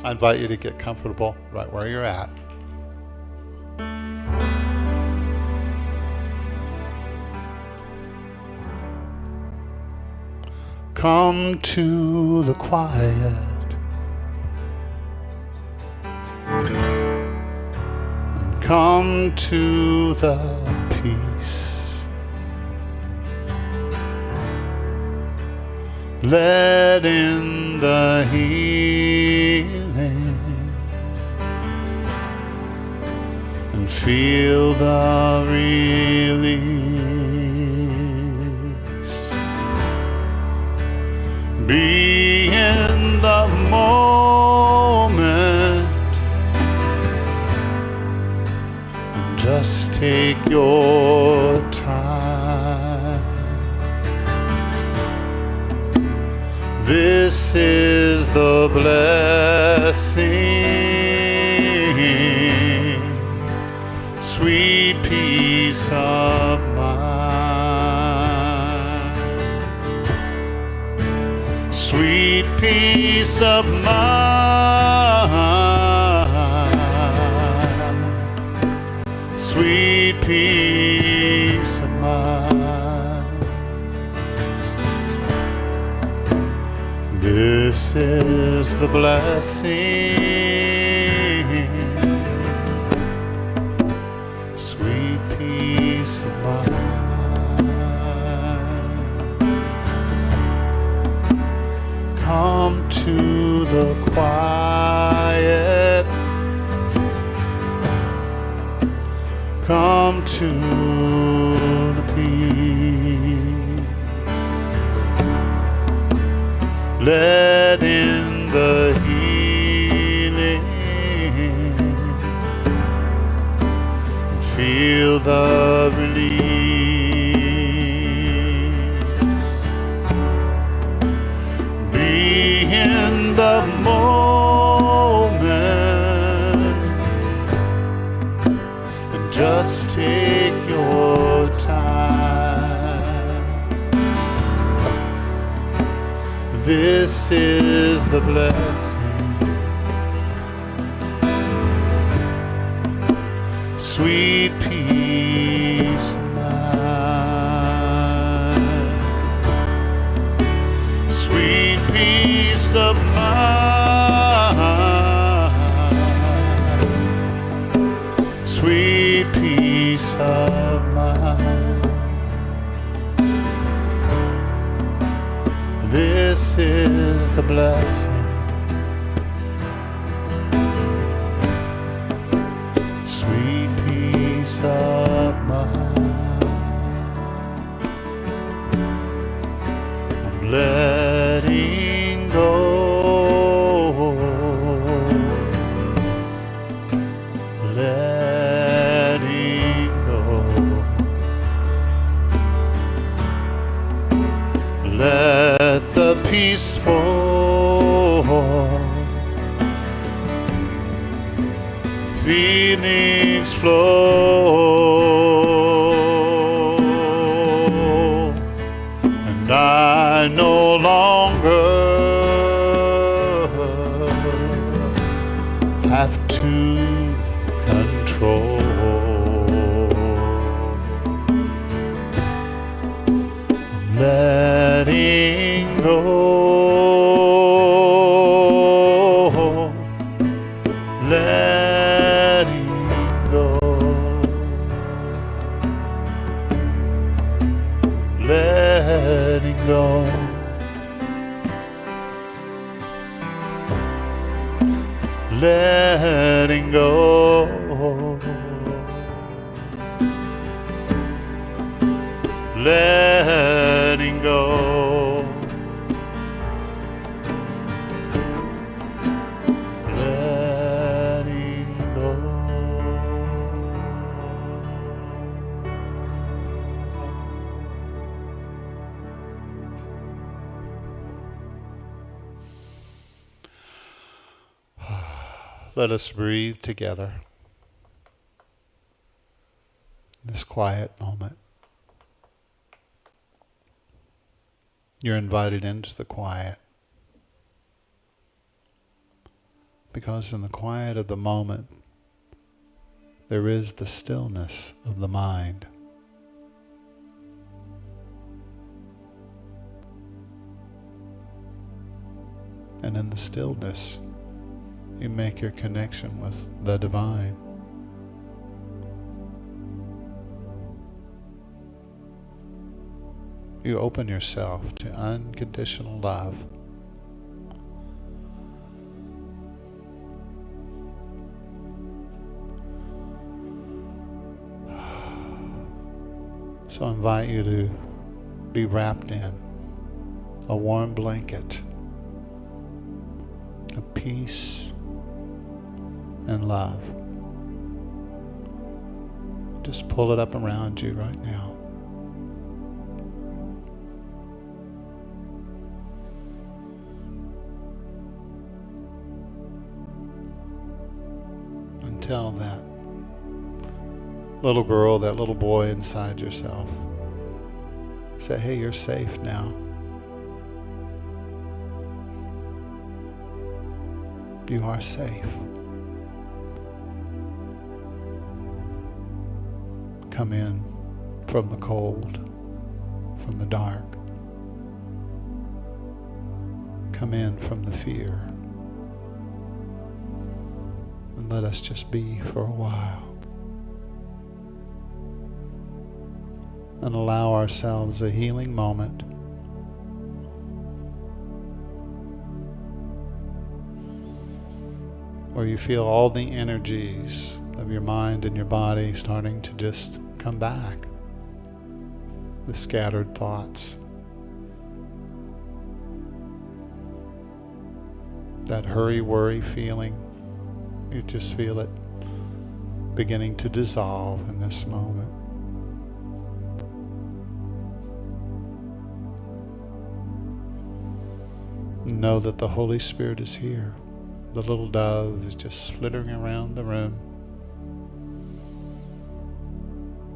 I invite you to get comfortable right where you're at. Come to the quiet. And come to the peace. Let in the healing and feel the release. Be in the moment and just take your time. This is the blessing, sweet peace of mind, sweet peace of mind, sweet peace of mind. This is the blessing, sweet peace of mind. Come to the quiet, come to the peace. Let in the healing, feel the release. Be in the moment and just take your time. This is the blessing, sweet peace of mind, sweet peace of mind, sweet peace of mind. This is the blessing, sweet peace of mind. I'm letting go, letting go. Let the peaceful feelings flow, and I no longer have to control. Letting go, letting go, letting go. letting go. Letting go. Letting go. Let us breathe together. This quiet moment. You're invited into the quiet. Because in the quiet of the moment, there is the stillness of the mind. And in the stillness, you make your connection with the divine. You open yourself to unconditional love. So I invite you to be wrapped in a warm blanket of peace and love. Just pull it up around you right now. And tell that little girl, that little boy inside yourself, say, hey, you're safe now. You are safe. Come in from the cold, from the dark. Come in from the fear. And let us just be for a while. And allow ourselves a healing moment. Where you feel all the energies of your mind and your body starting to just come back. The scattered thoughts. That hurry-worry feeling, you just feel it beginning to dissolve in this moment. Know that the Holy Spirit is here. The little dove is just flittering around the room,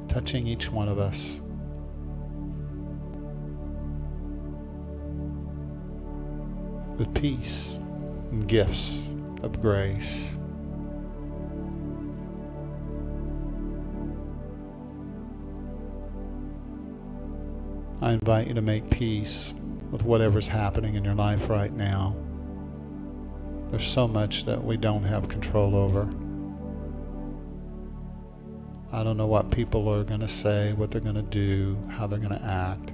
touching each one of us. With peace and gifts of grace. I invite you to make peace with whatever's happening in your life right now. There's so much that we don't have control over. I don't know what people are going to say, what they're going to do, how they're going to act.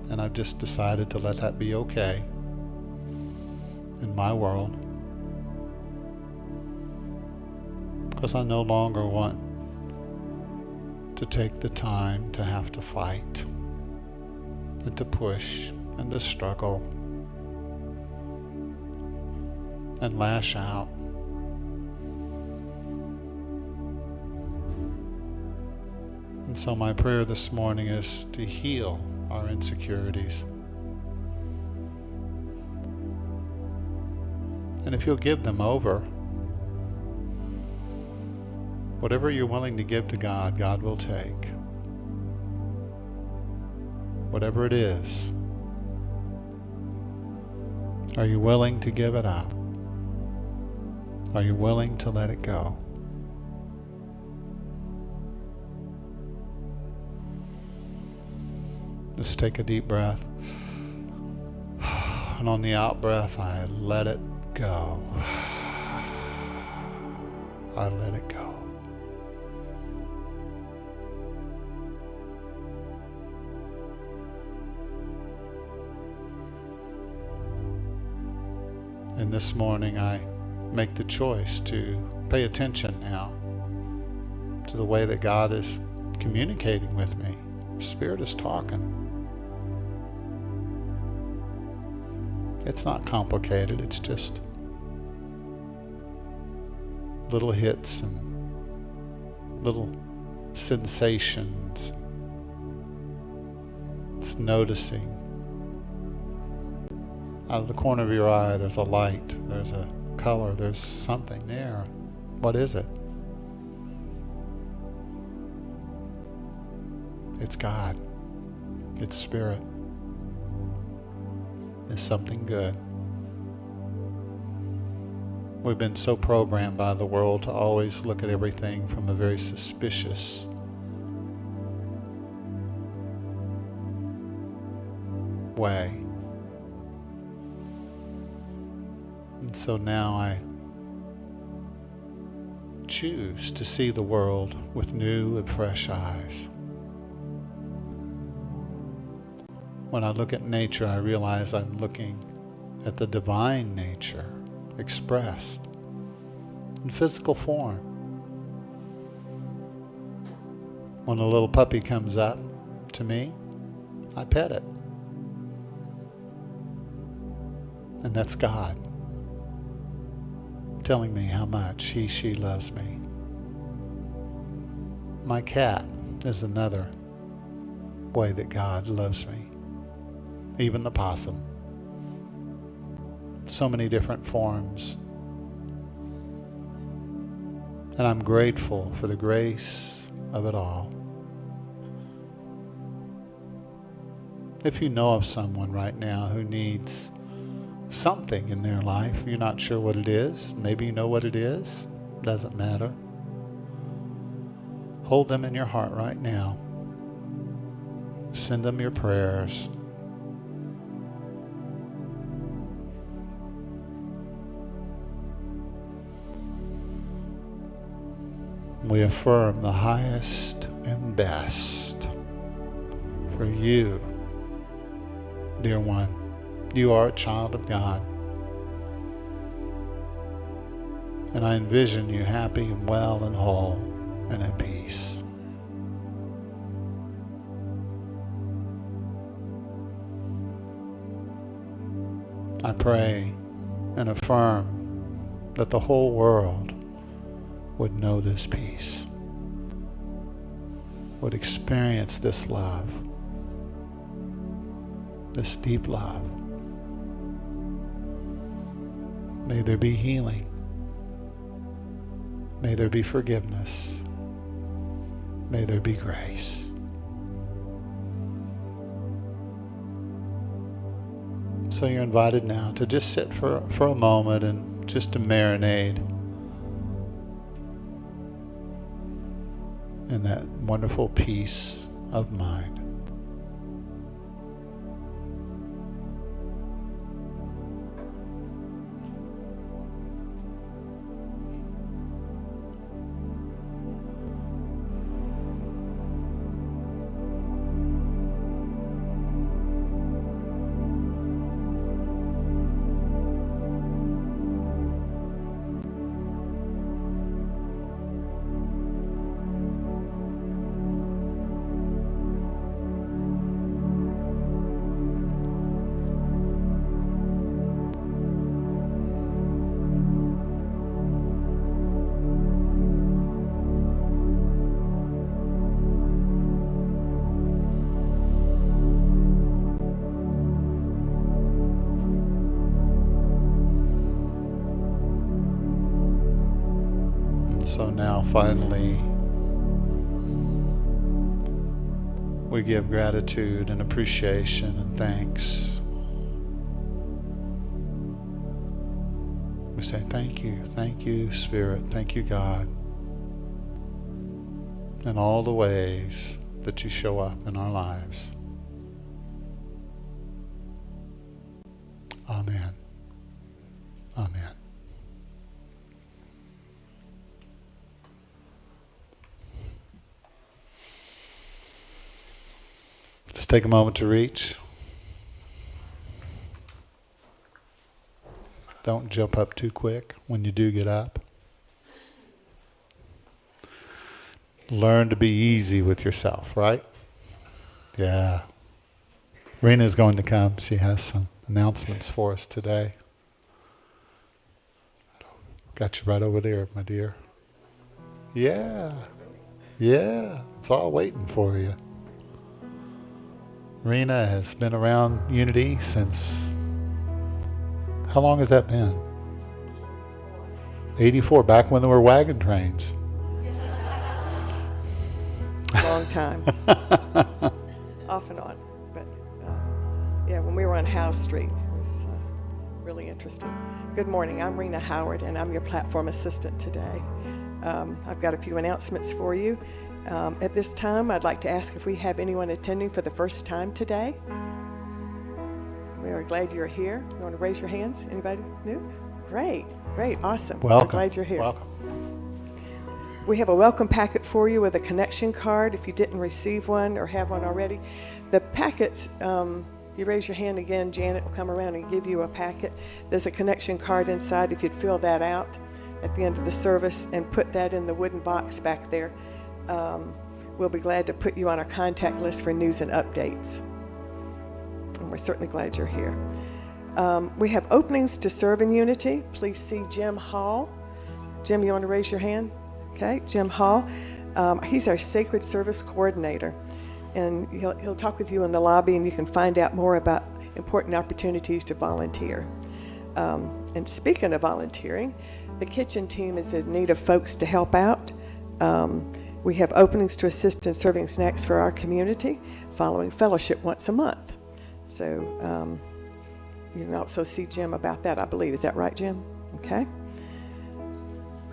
And I've just decided to let that be okay in my world. Because I no longer want to take the time to have to fight and to push and to struggle and lash out. And so my prayer this morning is to heal our insecurities. And if you'll give them over, whatever you're willing to give to God, God will take. Whatever it is, are you willing to give it up? Are you willing to let it go? Just take a deep breath. And on the out breath, I let it go. I let it go. And this morning I make the choice to pay attention now to the way that God is communicating with me. Spirit is talking. It's not complicated, it's just little hits and little sensations. It's noticing. Out of the corner of your eye, there's a light, there's a color, there's something there. What is it? It's God. It's Spirit. It's something good. We've been so programmed by the world to always look at everything from a very suspicious way. And so now I choose to see the world with new and fresh eyes. When I look at nature, I realize I'm looking at the divine nature expressed in physical form. When a little puppy comes up to me, I pet it. And that's God telling me how much she loves me. My cat is another way that God loves me. Even the possum. So many different forms. And I'm grateful for the grace of it all. If you know of someone right now who needs something in their life, you're not sure what it is, maybe you know what it is, doesn't matter. Hold them in your heart right now. Send them your prayers. We affirm the highest and best for you, dear one. You are a child of God. And I envision you happy and well and whole and at peace. I pray and affirm that the whole world would know this peace, would experience this love, this deep love. May there be healing. May there be forgiveness. May there be grace. So you're invited now to just sit for a moment and just to marinate in that wonderful peace of mind. So now finally, we give gratitude and appreciation and thanks. We say thank you, Spirit, thank you, God, in all the ways that you show up in our lives. Amen. Amen. Just take a moment to reach. Don't jump up too quick when you do get up. Learn to be easy with yourself, right? Yeah. Rena's going to come. She has some announcements for us today. Got you right over there, my dear. Yeah. Yeah. It's all waiting for you. Rena has been around Unity since, how long has that been? 84, back when there were wagon trains. Long time. Off and on. But yeah, when we were on Howe Street, it was really interesting. Good morning. I'm Rena Howard, and I'm your platform assistant today. I've got a few announcements for you. At this time, I'd like to ask if we have anyone attending for the first time today. We are glad you're here. You want to raise your hands? Anybody new? Great, awesome. Welcome. We're glad you're here. Welcome. We have a welcome packet for you with a connection card if you didn't receive one or have one already. The packets, you raise your hand again, Janet will come around and give you a packet. There's a connection card inside if you'd fill that out at the end of the service and put that in the wooden box back there. We'll be glad to put you on our contact list for news and updates. And we're certainly glad you're here. We have openings to serve in Unity. Please see Jim Hall. Jim, you want to raise your hand? Okay, Jim Hall. He's our Sacred Service Coordinator. And he'll talk with you in the lobby, and you can find out more about important opportunities to volunteer. And speaking of volunteering, the kitchen team is in need of folks to help out. We have openings to assist in serving snacks for our community following fellowship once a month. So you can also see Jim about that, I believe. Is that right, Jim? Okay.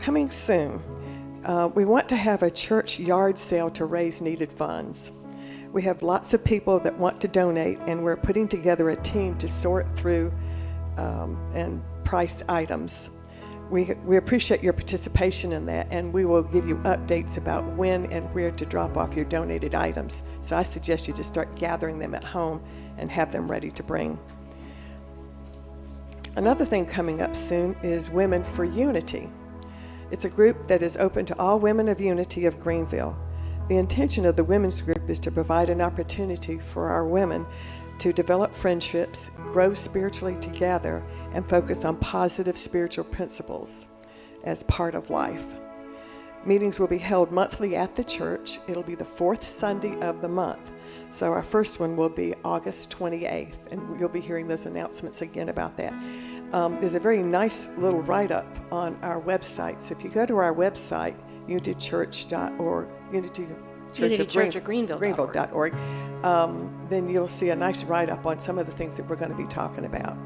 Coming soon, we want to have a church yard sale to raise needed funds. We have lots of people that want to donate, and we're putting together a team to sort through and price items. We appreciate your participation in that, and we will give you updates about when and where to drop off your donated items. So I suggest you just start gathering them at home and have them ready to bring. Another thing coming up soon is Women for Unity. It's a group that is open to all women of Unity of Greenville. The intention of the women's group is to provide an opportunity for our women to develop friendships, grow spiritually together, and focus on positive spiritual principles as part of life. Meetings will be held monthly at the church. It'll be the fourth Sunday of the month. So our first one will be August 28th, and you'll be hearing those announcements again about that. There's a very nice little write-up on our website. So if you go to our website, unitychurch.org, Greenville.org, then you'll see a nice write-up on some of the things that we're going to be talking about.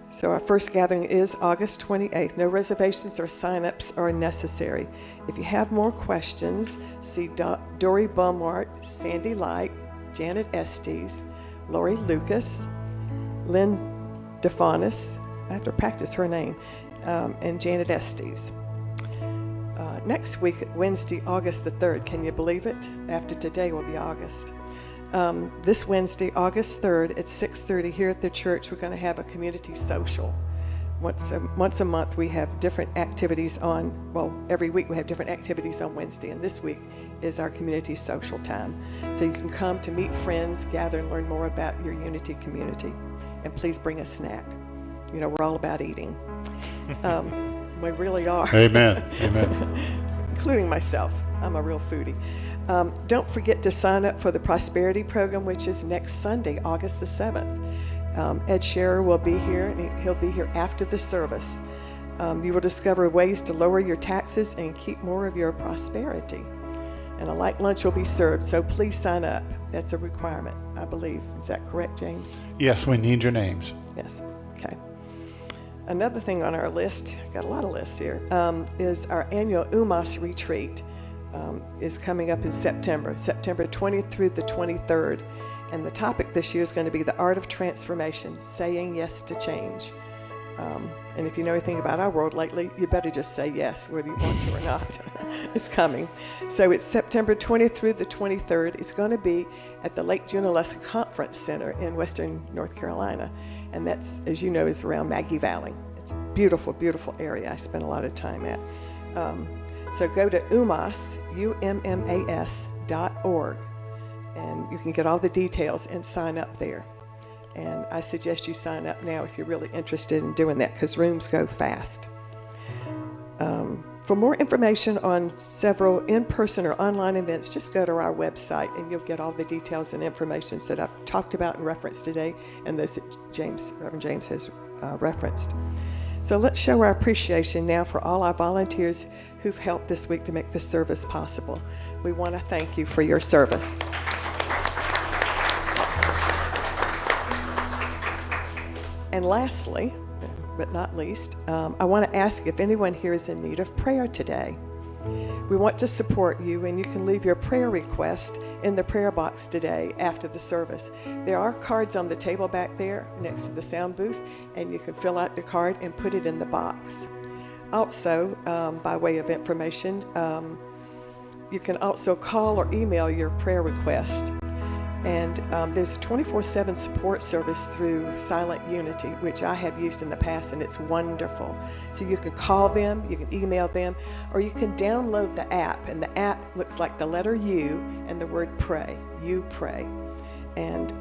So our first gathering is August 28th. No reservations or sign-ups are necessary. If you have more questions, see Dory Bumwart, Sandy Light, Janet Estes, Lori Lucas, Lynn DeFonis, I have to practice her name, and Janet Estes. Next week, Wednesday, August the 3rd, can you believe it? After today will be August. This Wednesday, August 3rd at 6:30 here at the church, we're going to have a community social. Once a month we have different activities on, well, every week we have different activities on Wednesday, and this week is our community social time. So you can come to meet friends, gather, and learn more about your Unity community. And please bring a snack. You know, we're all about eating. We really are. Amen. Amen. Including myself. I'm a real foodie. Don't forget to sign up for the Prosperity Program, which is next Sunday, August the 7th. Ed Scherer will be here, and he'll be here after the service. You will discover ways to lower your taxes and keep more of your prosperity. And a light lunch will be served, so please sign up. That's a requirement, I believe. Is that correct, James? Yes, we need your names. Yes. Okay. Another thing on our list, got a lot of lists here, is our annual UMAS retreat. Is coming up in September 20th through the 23rd. And the topic this year is going to be the art of transformation, saying yes to change. And if you know anything about our world lately, you better just say yes, whether you want to or not. is coming. So it's September 20th through the 23rd. It's going to be at the Lake Junaluska Conference Center in Western North Carolina. And that's, as you know, is around Maggie Valley. It's a beautiful, beautiful area I spent a lot of time at. So go to UMAS, UMMAS.org, and you can get all the details and sign up there. And I suggest you sign up now if you're really interested in doing that, because rooms go fast. For more information on several in-person or online events, just go to our website and you'll get all the details and information that I've talked about and referenced today, and those that Reverend James has referenced. So let's show our appreciation now for all our volunteers who've helped this week to make this service possible. We want to thank you for your service. And lastly, but not least, I want to ask if anyone here is in need of prayer today. We want to support you, and you can leave your prayer request in the prayer box today after the service. There are cards on the table back there next to the sound booth, and you can fill out the card and put it in the box. Also, by way of information, you can also call or email your prayer request. And there's a 24/7 support service through Silent Unity, which I have used in the past, and it's wonderful. So you can call them, you can email them, or you can download the app. And the app looks like the letter U and the word pray. You pray. And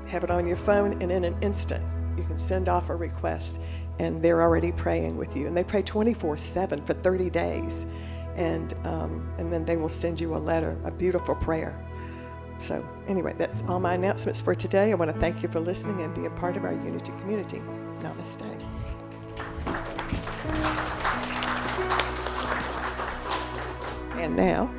have it on your phone, and in an instant, you can send off a request, and they're already praying with you. And they pray 24/7 for 30 days. And then they will send you a letter, a beautiful prayer. So anyway, that's all my announcements for today. I want to thank you for listening and being part of our Unity community. Namaste. And now,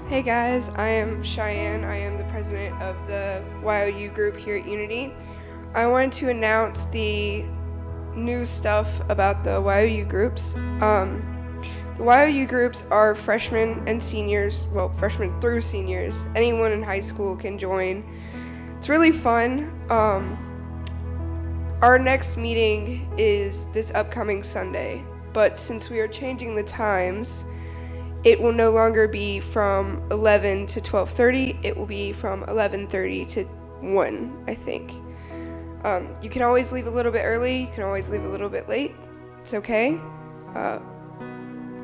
Hey guys, I am Cheyenne. I am the president of the YOU group here at Unity. I wanted to announce the new stuff about the YOU groups. The YOU groups are freshmen and seniors, well, freshmen through seniors. Anyone in high school can join. It's really fun. Our next meeting is this upcoming Sunday, but since we are changing the times, it will no longer be from 11 to 12:30. It will be from 11:30 to 1, I think. You can always leave a little bit early. You can always leave a little bit late. It's okay.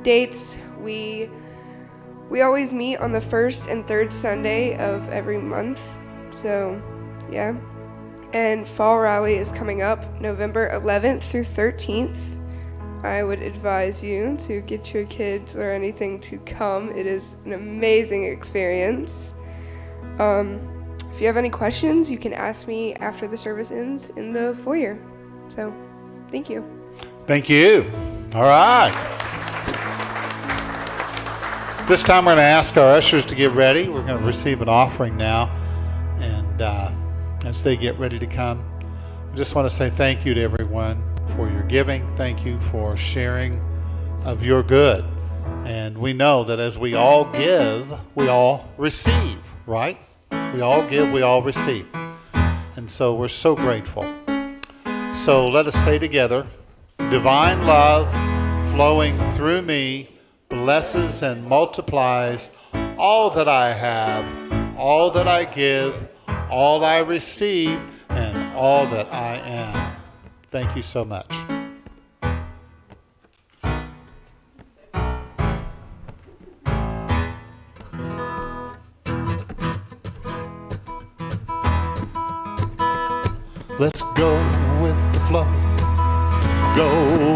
Dates, we always meet on the first and third Sunday of every month, so yeah. And Fall Rally is coming up November 11th through 13th. I would advise you to get your kids or anything to come. It is an amazing experience. If you have any questions, you can ask me after the service ends in the foyer. So, thank you. Thank you. All right. This time we're going to ask our ushers to get ready. We're going to receive an offering now. And as they get ready to come, I just want to say thank you to everyone for your giving. Thank you for sharing of your good. And we know that as we all give, we all receive, right? We all give, we all receive. And so we're so grateful. So let us say together, divine love flowing through me blesses and multiplies all that I have, all that I give, all I receive, and all that I am. Thank you so much. Let's go with the flow. Go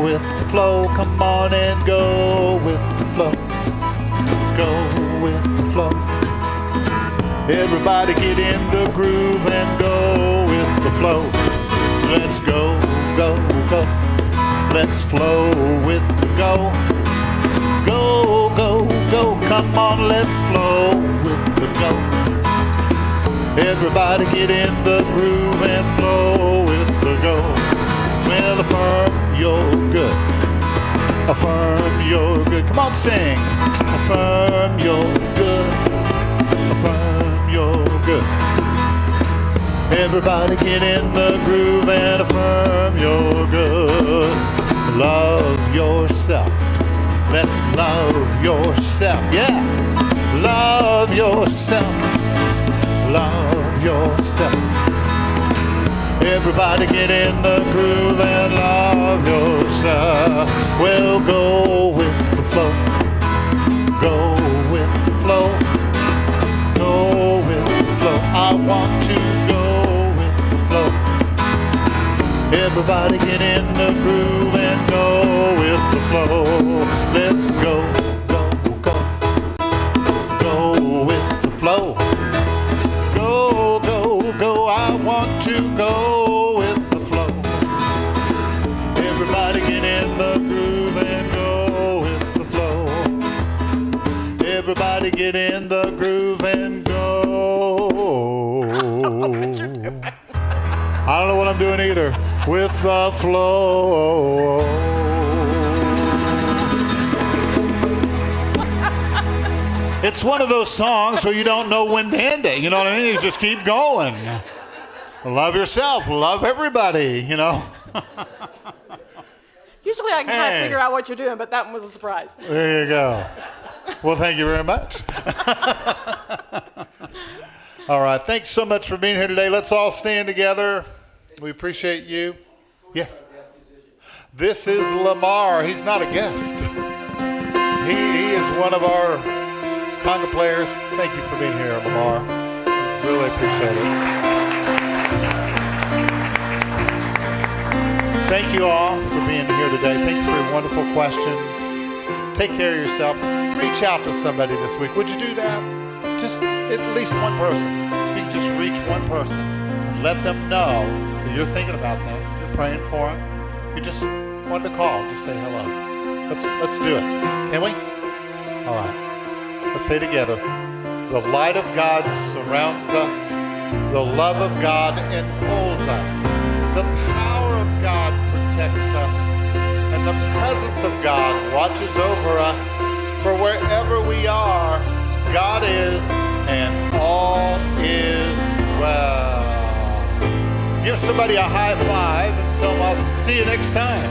with the flow. Come on and go with the flow. Let's go with the flow. Everybody get in the groove and go with the flow. Let's go, go, go. Let's flow with the go. Go, go, go. Come on, let's flow with the go. Everybody get in the groove and flow with the go. Well, affirm you're good. Affirm you're good. Come on, sing. Affirm you're good. Affirm you're good. Everybody get in the groove and affirm you're good. Love yourself. Let's love yourself. Yeah. Love yourself. Love yourself. Everybody get in the groove and love yourself. Well, go with the flow. Go with the flow. Go with the flow. I want to go with the flow. Everybody get in the groove and go with the flow. Let's go, go, go. Go with the flow. Go, go, go. I want to go with the flow. Everybody get in the groove and go with the flow. Everybody get in the groove and go. I don't know what I'm doing either. With the flow. It's one of those songs where you don't know when to end it. You know what I mean? You just keep going. Love yourself. Love everybody, you know. Usually I can kind Hey. of figure out what you're doing, but that one was a surprise. There you go. Well, thank you very much. All right. Thanks so much for being here today. Let's all stand together. We appreciate you. Yes. This is Lamar. He's not a guest. He is one of our conga players. Thank you for being here, Lamar. Really appreciate it. Thank you all for being here today. Thank you for your wonderful questions. Take care of yourself. Reach out to somebody this week. Would you do that? Just at least one person. If you can just reach one person and let them know that you're thinking about them, you're praying for them. You just want to call, just say hello. Let's do it. Can we? All right. Let's say together. The light of God surrounds us. The love of God enfolds us. The power of God protects us. And the presence of God watches over us. For wherever we are, God is, and all is well. Give somebody a high five and tell them I'll see you next time.